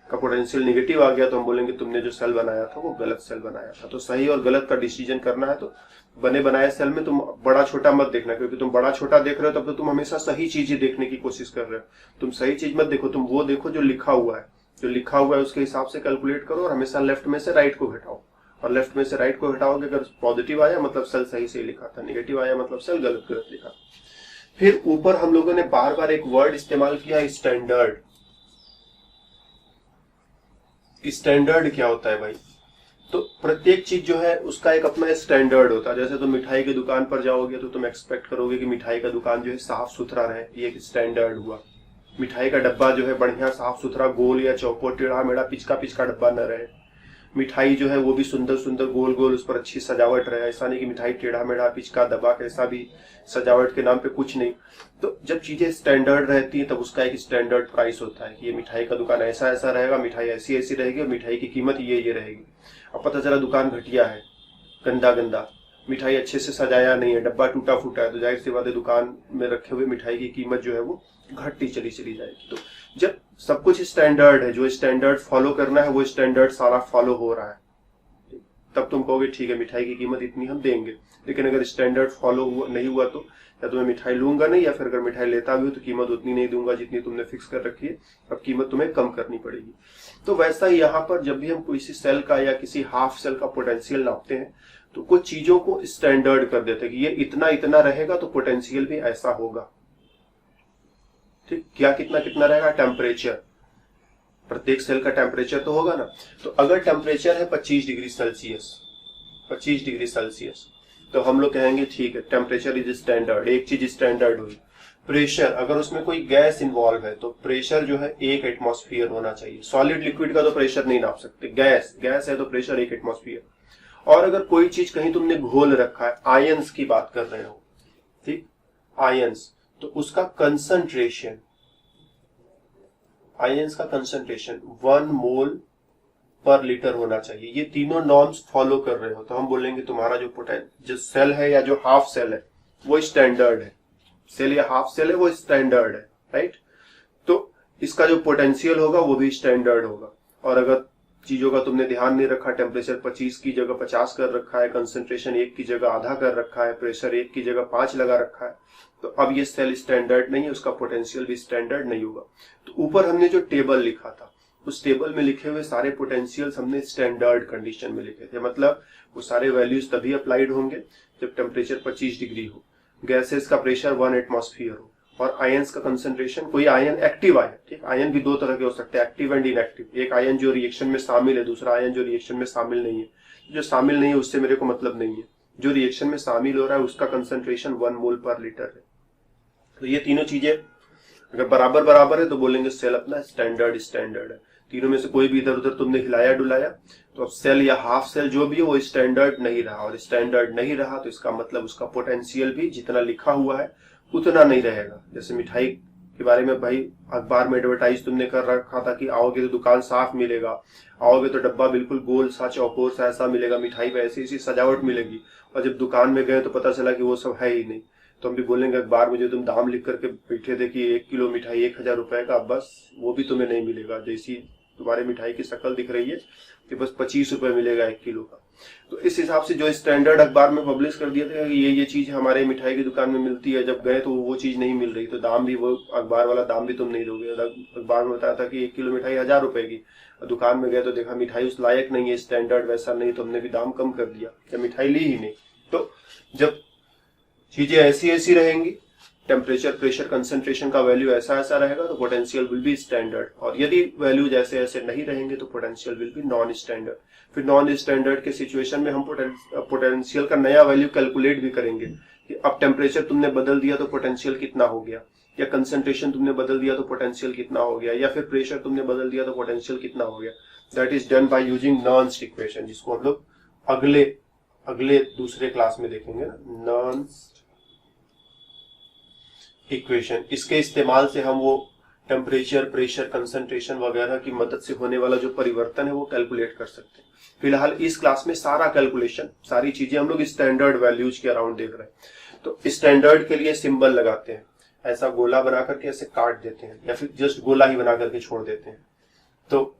का पोटेंशियल निगेटिव आ गया तो हम बोलेंगे तुमने जो सेल बनाया था वो गलत सेल बनाया था। तो सही और गलत का डिसीजन करना है तो बने बनाए सेल में तुम बड़ा छोटा मत देखना, क्योंकि तुम बड़ा छोटा देख रहे हो तब तो तुम हमेशा सही चीजें देखने की कोशिश कर रहे हो। तुम सही चीज मत देखो, तुम वो देखो जो लिखा हुआ है, जो लिखा हुआ है उसके हिसाब से कैलकुलेट करो, और हमेशा लेफ्ट में से राइट को घटाओ, और लेफ्ट में से राइट को घटाओगे अगर पॉजिटिव आया मतलब सेल सही से लिखा था, निगेटिव आया मतलब सेल गलत गलत लिखा। फिर ऊपर हम लोगों ने बार बार एक वर्ड इस्तेमाल किया, स्टैंडर्ड। स्टैंडर्ड क्या होता है भाई? तो प्रत्येक चीज जो है उसका एक अपना स्टैंडर्ड होता है। जैसे तुम मिठाई की दुकान पर जाओगे तो तुम एक्सपेक्ट करोगे कि मिठाई का दुकान जो है साफ सुथरा रहे, ये एक स्टैंडर्ड हुआ। मिठाई का डब्बा जो है बढ़िया साफ सुथरा गोल या चौकोर टेढ़ा मेढ़ा पिचका पिचका डब्बा न रहे, मिठाई जो है वो भी सुंदर सुंदर गोल गोल, उस पर अच्छी सजावट रहे। ऐसा नहीं कि मिठाई टेढ़ा मेढ़ा पिचका दबा कैसा भी, सजावट के नाम पे कुछ नहीं। तो जब चीजें स्टैंडर्ड रहती हैं तब उसका एक स्टैंडर्ड प्राइस होता है कि ये मिठाई का दुकान ऐसा ऐसा रहेगा, मिठाई ऐसी ऐसी रहेगी, और मिठाई की कीमत ये रहेगी। अब पता चला दुकान घटिया है, गंदा गंदा, मिठाई अच्छे से सजाया नहीं है, डब्बा टूटा फूटा है, तो जाहिर सी बात है दुकान में रखे हुए मिठाई की कीमत जो है वो घटती चली जाएगी। तो जब सब कुछ स्टैंडर्ड है, जो स्टैंडर्ड फॉलो करना है वो स्टैंडर्ड सारा फॉलो हो रहा है, तब तुम कहोगे ठीक है मिठाई की कीमत इतनी हम देंगे। लेकिन अगर स्टैंडर्ड फॉलो नहीं हुआ तो या तो मैं मिठाई लूंगा नहीं, या फिर अगर मिठाई लेता भी हो तो कीमत उतनी नहीं दूंगा जितनी तुमने फिक्स कर रखी है, अब कीमत तुम्हें कम करनी पड़ेगी। तो वैसा ही यहाँ पर जब भी हम किसी सेल का या किसी हाफ सेल का पोटेंशियल नापते हैं तो कुछ चीजों को स्टैंडर्ड कर देते हैं कि ये इतना इतना रहेगा तो पोटेंशियल भी ऐसा होगा। ठीक, क्या कितना कितना रहेगा? टेम्परेचर, प्रत्येक सेल का टेम्परेचर तो होगा ना। तो अगर टेम्परेचर है 25 डिग्री सेल्सियस, 25 डिग्री सेल्सियस, तो हम लोग कहेंगे ठीक है टेम्परेचर इज स्टैंडर्ड, एक चीज स्टैंडर्ड हुई। प्रेशर, अगर उसमें कोई गैस इन्वॉल्व है तो प्रेशर जो है 1 एटमॉस्फेयर होना चाहिए। सॉलिड लिक्विड का तो प्रेशर नहीं नाप सकते, गैस है तो प्रेशर 1 एटमॉस्फेयर। और अगर कोई चीज कहीं तुमने घोल रखा है, आयंस की बात कर रहे हो, ठीक, आयंस, तो उसका कंसंट्रेशन, आयंस का कंसंट्रेशन 1 मोल पर लीटर होना चाहिए। ये तीनों नॉर्म्स फॉलो कर रहे हो तो हम बोलेंगे तुम्हारा जो सेल है या जो हाफ सेल है वो स्टैंडर्ड है, सेल या हाफ सेल है वो स्टैंडर्ड है, राइट। तो इसका जो पोटेंशियल होगा वो भी स्टैंडर्ड होगा। और अगर चीजों का तुमने ध्यान नहीं रखा, टेम्परेचर 25 की जगह 50 कर रखा है, कंसंट्रेशन 1 की जगह आधा कर रखा है, प्रेशर 1 की जगह 5 लगा रखा है, तो अब ये सेल स्टैंडर्ड नहीं है, उसका पोटेंशियल भी स्टैंडर्ड नहीं होगा। तो ऊपर हमने जो टेबल लिखा था उस टेबल में लिखे हुए सारे पोटेंशियल्स हमने स्टैंडर्ड कंडीशन में लिखे थे, मतलब वो सारे वैल्यूज तभी अप्लाइड होंगे जब टेम्परेचर 25 डिग्री हो, गैसेस का प्रेशर 1 एटमॉस्फेयर हो, और आयंस का कंसंट्रेशन, कोई आयन एक्टिव आयन, ठीक, आयन भी दो तरह के हो सकते हैं, एक्टिव एंड इनएक्टिव। एक आयन जो रिएक्शन में शामिल है, दूसरा आयन जो रिएक्शन में शामिल नहीं है। जो शामिल नहीं है उससे मेरे को मतलब नहीं है, जो रिएक्शन में शामिल हो रहा है उसका कंसंट्रेशन 1 मोल पर लीटर है। तो ये तीनों चीजें अगर बराबर बराबर है तो बोलेंगे सेल अपना स्टैंडर्ड है। तीनों में से कोई भी इधर उधर तुमने हिलाया डुलाया तो अब सेल या हाफ सेल जो भी है वो स्टैंडर्ड नहीं रहा, और स्टैंडर्ड नहीं रहा तो इसका मतलब उसका पोटेंशियल भी जितना लिखा हुआ है उतना नहीं रहेगा। जैसे मिठाई के बारे में भाई अखबार में एडवर्टाइज तुमने कर रखा था कि आओगे तो दुकान साफ मिलेगा, आओगे तो डब्बा बिल्कुल गोल सा चौकोर सा ऐसा मिलेगा, मिठाई पे ऐसी ऐसी सजावट मिलेगी, और जब दुकान में गए तो पता चला कि वो सब है ही नहीं। तो हम भी बोलेंगे अखबार में जो तुम दाम लिख करके बैठे थे कि 1 किलो मिठाई 1000 रुपए का, बस वो भी तुम्हें नहीं मिलेगा। जैसी तुम्हारे मिठाई की शक्ल दिख रही है कि बस 25 रुपए मिलेगा 1 किलो का। तो इस हिसाब से जो स्टैंडर्ड अखबार में पब्लिश कर दिया था कि ये चीज हमारे मिठाई की दुकान में मिलती है, जब गए तो वो चीज नहीं मिल रही, तो दाम भी वो अखबार वाला दाम भी तुम नहीं दोगे। अखबार में बताया था कि 1 किलो मिठाई 1000 रुपए की, दुकान में गए तो देखा मिठाई उस लायक नहीं है, स्टैंडर्ड वैसा नहीं, तो हमने भी दाम कम कर दिया या मिठाई ली ही नहीं। तो जब चीजें ऐसी ऐसी रहेंगी, टेम्परेचर प्रेशर कंसंट्रेशन का वैल्यू ऐसा ऐसा रहेगा तो पोटेंशियल विल बी स्टैंडर्ड, और यदि वैल्यूज ऐसे ऐसे नहीं रहेंगे तो potential will be non standard. फिर नॉन स्टैंडर्ड के सिचुएशन में हम पोटेंशियल का नया वैल्यू कैलकुलेट भी करेंगे कि अब टेम्परेचर तुमने बदल दिया तो पोटेंशियल कितना हो गया, या कंसंट्रेशन तुमने बदल दिया तो पोटेंशियल कितना हो गया, या फिर प्रेशर तुमने बदल दिया तो पोटेंशियल कितना हो गया। That is done by using Nernst equation, जिसको हम लोग अगले दूसरे क्लास में देखेंगे ना, नर्न्स्ट इक्वेशन। इसके इस्तेमाल से हम वो टेम्परेचर, प्रेशर, कंसंट्रेशन वगैरह की मदद से होने वाला जो परिवर्तन है वो कैलकुलेट कर सकते हैं। फिलहाल इस क्लास में सारा कैलकुलेशन, सारी चीजें हम लोग स्टैंडर्ड वैल्यूज के अराउंड देख रहे हैं। तो स्टैंडर्ड के लिए सिंबल लगाते हैं, ऐसा गोला बना करके ऐसे काट देते हैं, या फिर जस्ट गोला ही बना करके छोड़ देते हैं। तो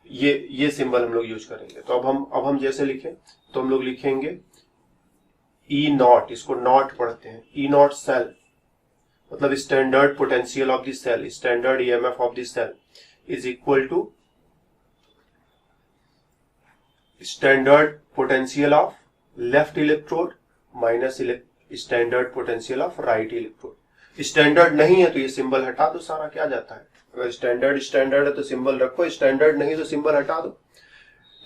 ये सिंबल हम लोग यूज करेंगे। तो अब हम जैसे लिखें तो हम लोग लिखेंगे ई नॉट, इसको नॉट पढ़ते हैं, ई नॉट सेल मतलब standard potential of the cell, standard EMF of the cell is equal to standard potential of left electrode minus standard potential of right electrode. Standard नहीं है तो ये सिंबल हटा दो, सारा क्या जाता है। अगर स्टैंडर्ड है तो सिंबल रखो, स्टैंडर्ड नहीं तो सिंबल हटा दो,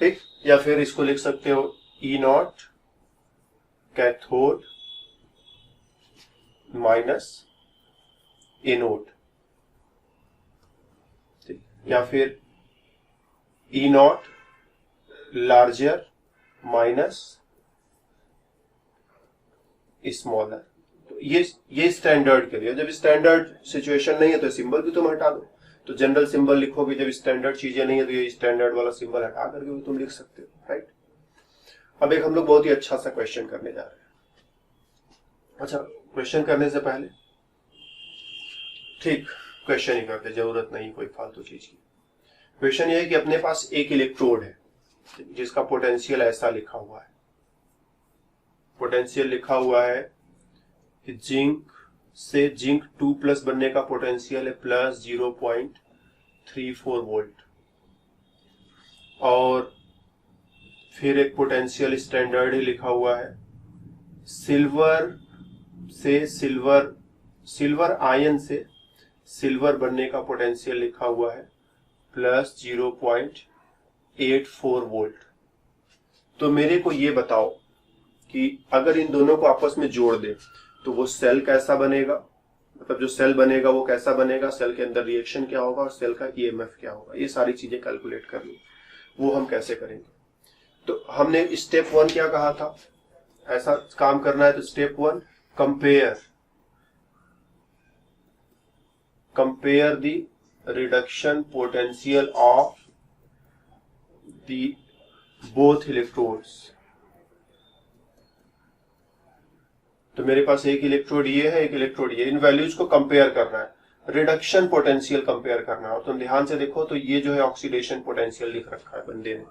ठीक। या फिर इसको लिख सकते हो ई नॉट कैथोड माइनस एनोड, या फिर ई नॉट लार्जर माइनस स्मॉलर। तो ये स्टैंडर्ड के लिए। जब स्टैंडर्ड सिचुएशन नहीं है तो सिंबल भी तुम हटा दो। तो जनरल सिंबल लिखोगे, जब स्टैंडर्ड चीजें नहीं है तो ये स्टैंडर्ड वाला सिंबल हटा करके भी तुम लिख सकते हो, राइट। अब एक हम लोग बहुत ही अच्छा सा क्वेश्चन करने जा रहे हैं। अच्छा, क्वेश्चन करने से पहले ठीक क्वेश्चन ही करते, जरूरत नहीं कोई फालतू चीज की। क्वेश्चन ये है कि अपने पास एक इलेक्ट्रोड है जिसका पोटेंशियल ऐसा लिखा हुआ है, पोटेंशियल लिखा हुआ है कि जिंक से जिंक 2+ बनने का पोटेंशियल है प्लस 0.34 वोल्ट, और फिर एक पोटेंशियल स्टैंडर्ड ही लिखा हुआ है सिल्वर आयन से सिल्वर बनने का पोटेंशियल लिखा हुआ है प्लस 0.84 वोल्ट। तो मेरे को ये बताओ कि अगर इन दोनों को आपस में जोड़ दे तो वो सेल कैसा बनेगा, मतलब जो सेल बनेगा वो कैसा बनेगा, सेल के अंदर रिएक्शन क्या होगा और सेल का ईएमएफ क्या होगा, ये सारी चीजें कैलकुलेट करनी। वो हम कैसे करेंगे? तो हमने स्टेप 1 क्या कहा था, ऐसा काम करना है तो step 1 compare the reduction potential of the both electrodes. तो मेरे पास एक इलेक्ट्रोड ये है, एक इलेक्ट्रोड ये, इन वैल्यूज को कंपेयर करना है, रिडक्शन पोटेंशियल कंपेयर करना है। और तुम ध्यान से देखो तो ये जो है ऑक्सीडेशन पोटेंशियल लिख रखा है बंदे ने,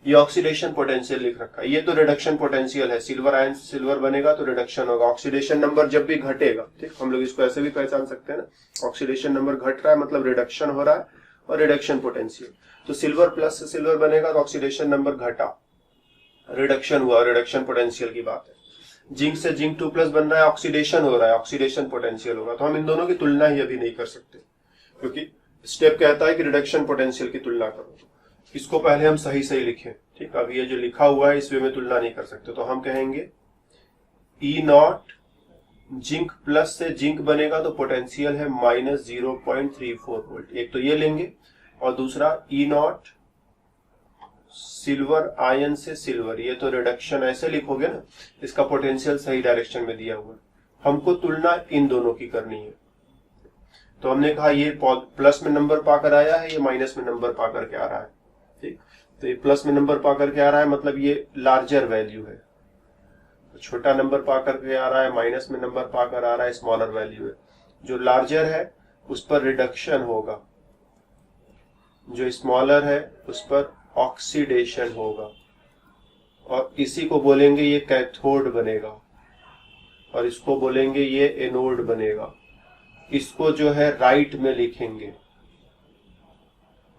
ये ऑक्सीडेशन पोटेंशियल लिख रखा है, ये तो रिडक्शन पोटेंशियल है। सिल्वर आयन से सिल्वर बनेगा तो रिडक्शन होगा, ऑक्सीडेशन नंबर जब भी घटेगा, ठीक, हम लोग इसको ऐसे भी पहचान सकते हैं ना, ऑक्सीडेशन नंबर घट रहा है मतलब रिडक्शन हो रहा है, और रिडक्शन पोटेंशियल। तो सिल्वर प्लस से सिल्वर बनेगा तो ऑक्सीडेशन नंबर घटा, रिडक्शन हुआ, रिडक्शन पोटेंशियल की बात है। जिंक से जिंक 2+ बन रहा है, ऑक्सीडेशन हो रहा है, ऑक्सीडेशन पोटेंशियल होगा। तो हम इन दोनों की तुलना ही अभी नहीं कर सकते क्योंकि स्टेप कहता है कि रिडक्शन पोटेंशियल की तुलना करो। इसको पहले हम सही लिखें, ठीक। अब ये जो लिखा हुआ है इस वे में तुलना नहीं कर सकते, तो हम कहेंगे ई नॉट जिंक प्लस से जिंक बनेगा तो पोटेंशियल है माइनस 0.34 वोल्ट, एक तो ये लेंगे, और दूसरा ई नॉट सिल्वर आयन से सिल्वर, ये तो रिडक्शन ऐसे लिखोगे ना, इसका पोटेंशियल सही डायरेक्शन में दिया हुआ है, हमको तुलना इन दोनों की करनी है। तो हमने कहा ये प्लस में नंबर पाकर आया है, ये माइनस में नंबर पाकर के आ रहा है, ठीक। तो ये प्लस में नंबर पाकर के आ रहा है मतलब ये लार्जर वैल्यू है, तो छोटा नंबर पाकर के आ रहा है, माइनस में नंबर पाकर आ रहा है, स्मॉलर वैल्यू है। जो लार्जर है उस पर रिडक्शन होगा, जो स्मॉलर है उस पर ऑक्सीडेशन होगा, और इसी को बोलेंगे ये कैथोड बनेगा, और इसको बोलेंगे ये एनोड बनेगा। इसको जो है राइट में लिखेंगे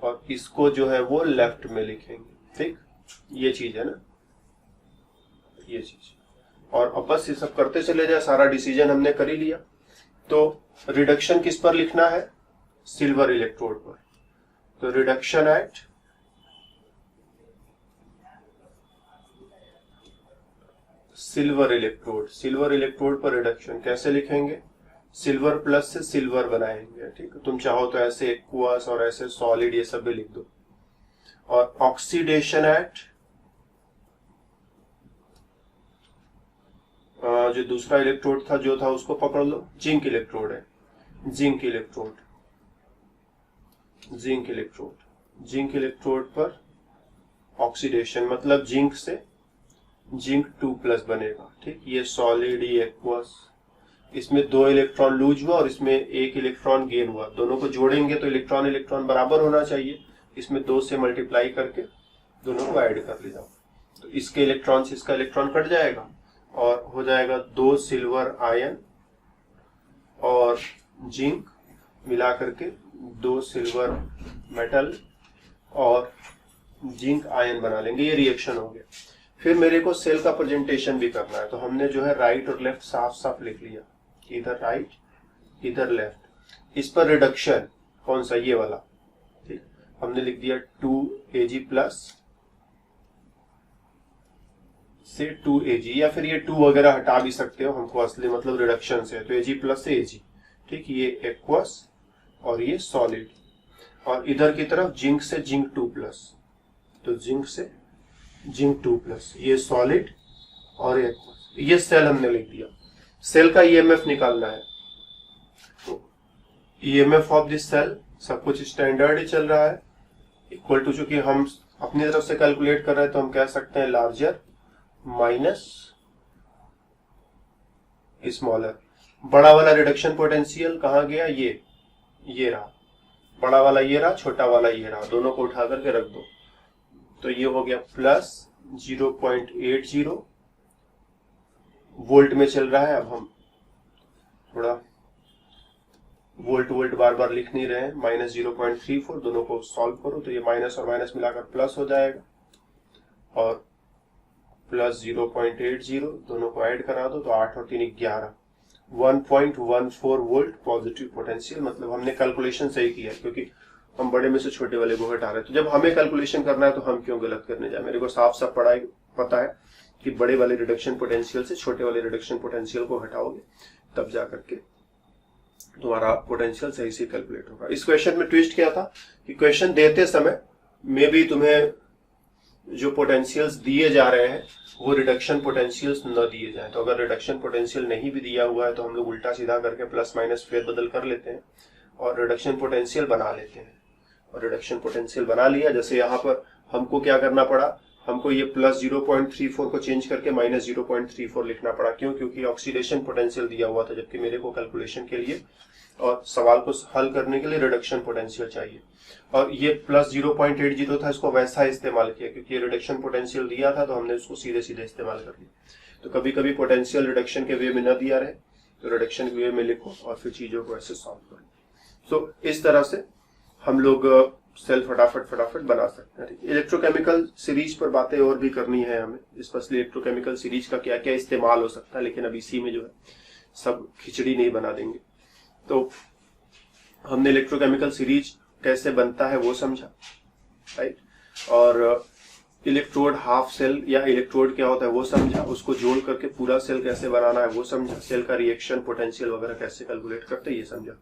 और इसको जो है वो लेफ्ट में लिखेंगे, ठीक। ये चीज है ना, ये चीज। और अब बस ये सब करते चले जाए, सारा डिसीजन हमने कर ही लिया। तो रिडक्शन किस पर लिखना है, सिल्वर इलेक्ट्रोड पर। तो रिडक्शन एट सिल्वर इलेक्ट्रोड पर रिडक्शन कैसे लिखेंगे? सिल्वर प्लस से सिल्वर बनाएंगे, ठीक है। तुम चाहो तो ऐसे एक्वस और ऐसे सॉलिड ये सब भी लिख दो। और ऑक्सीडेशन एट जो दूसरा इलेक्ट्रोड था जो था उसको पकड़ लो, जिंक इलेक्ट्रोड है, जिंक इलेक्ट्रोड पर ऑक्सीडेशन मतलब जिंक से जिंक 2+ बनेगा, ठीक। ये सॉलिड, ये एक्वस, इसमें 2 इलेक्ट्रॉन लूज हुआ और इसमें 1 इलेक्ट्रॉन गेन हुआ। दोनों को जोड़ेंगे तो इलेक्ट्रॉन बराबर होना चाहिए। इसमें 2 से मल्टीप्लाई करके दोनों को ऐड कर लिया, तो इसके इलेक्ट्रॉन से इसका इलेक्ट्रॉन कट जाएगा और हो जाएगा 2 सिल्वर आयन और जिंक मिला करके 2 सिल्वर मेटल और जिंक आयन बना लेंगे। ये रिएक्शन हो गया। फिर मेरे को सेल का प्रेजेंटेशन भी करना है, तो हमने जो है राइट और लेफ्ट साफ साफ लिख लिया, इधर राइट इधर लेफ्ट। इस पर रिडक्शन कौन सा? ये वाला, ठीक। हमने लिख दिया 2Ag प्लस से 2Ag, या फिर ये 2 वगैरह हटा भी सकते हो, हमको असली मतलब रिडक्शन से, तो Ag प्लस से Ag, ठीक। ये एक्वस और ये सॉलिड, और इधर की तरफ जिंक से जिंक 2+, तो जिंक से जिंक 2+, ये सॉलिड और एक्वस। ये सेल हमने लिख दिया। सेल का ईएमएफ निकालना है, तो ईएमएफ ऑफ दिस सेल सब कुछ स्टैंडर्ड ही चल रहा है, इक्वल टू, चूंकि हम अपनी तरफ से कैलकुलेट कर रहे हैं तो हम कह सकते हैं लार्जर माइनस स्मॉलर। बड़ा वाला रिडक्शन पोटेंशियल कहाँ गया? ये रहा, बड़ा वाला ये रहा, छोटा वाला ये रहा, दोनों को उठा करके रख दो, तो ये हो गया प्लस 0.80 वोल्ट में चल रहा है। अब हम थोड़ा वोल्ट बार बार लिख नहीं रहे हैं, माइनस 0.34, दोनों को सॉल्व करो तो ये माइनस और माइनस मिलाकर प्लस हो जाएगा, और प्लस 0.80 दोनों को ऐड करा दो तो 8 और 3 11, 1.14 वोल्ट पॉजिटिव पोटेंशियल। मतलब हमने कैलकुलेशन सही किया, क्योंकि हम बड़े में से छोटे वाले को हटा रहे हैं। तो जब हमें कैलकुलेशन करना है तो हम क्यों गलत करने जाए? मेरे को साफ साफ पता है कि बड़े वाले रिडक्शन पोटेंशियल से छोटे वाले रिडक्शन पोटेंशियल को हटाओगे तब जा करके तुम्हारा पोटेंशियल सही से कैलकुलेट होगा। इस क्वेश्चन में ट्विस्ट क्या था कि क्वेश्चन देते समय में भी तुम्हें जो पोटेंशियल्स दिए जा रहे हैं वो रिडक्शन पोटेंशियल्स न दिए जाए। तो अगर रिडक्शन पोटेंशियल नहीं भी दिया हुआ है तो हम लोग उल्टा सीधा करके प्लस माइनस फेर बदल कर लेते हैं और रिडक्शन पोटेंशियल बना लेते हैं। और रिडक्शन पोटेंशियल बना लिया, जैसे यहाँ पर हमको क्या करना पड़ा, हमको ये प्लस 0.34 को चेंज करके माइनस 0.34 लिखना पड़ा। क्यों? क्योंकि ऑक्सीडेशन पोटेंशियल दिया हुआ था, जबकि मेरे को कैलकुलेशन के लिए और सवाल को हल करने के लिए रिडक्शन पोटेंशियल चाहिए। और ये प्लस 0.80 था, इसको वैसा इस्तेमाल किया क्योंकि ये रिडक्शन पोटेंशियल दिया था, तो हमने उसको सीधे सीधे इस्तेमाल कर लिया। तो कभी कभी पोटेंशियल रिडक्शन के वे में न दिया रहे तो रिडक्शन के वे में लिखो और फिर चीजों को ऐसे सॉल्व करो। तो इस तरह से हम लोग सेल फटाफट बना सकते हैं। इलेक्ट्रोकेमिकल सीरीज पर बातें और भी करनी है हमें, स्पेशली इलेक्ट्रोकेमिकल सीरीज का क्या क्या इस्तेमाल हो सकता है, लेकिन अब इसी में जो है सब खिचड़ी नहीं बना देंगे। तो हमने इलेक्ट्रोकेमिकल सीरीज कैसे बनता है वो समझा, राइट, और इलेक्ट्रोड हाफ सेल या इलेक्ट्रोड क्या होता है वो समझा, उसको जोड़ करके पूरा सेल कैसे बनाना है वो समझा, सेल का रिएक्शन पोटेंशियल वगैरह कैसे कैलकुलेट करते हैं ये समझा।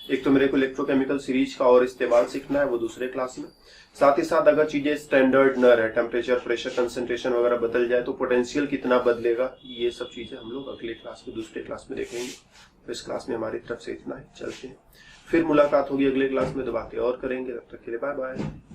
एक तो मेरे को इलेक्ट्रोकेमिकल सीरीज का और इस्तेमाल सीखना है, वो दूसरे क्लास में। साथ ही साथ अगर चीजें स्टैंडर्ड न रहे, टेम्परेचर, प्रेशर, कंसंट्रेशन वगैरह बदल जाए तो पोटेंशियल कितना बदलेगा, ये सब चीजें हम लोग अगले क्लास में, दूसरे क्लास में देखेंगे। तो इस क्लास में हमारी तरफ से इतना है, चलते हैं, फिर मुलाकात होगी अगले क्लास में, तो बातें और करेंगे। तब तक के लिए बाय बाय।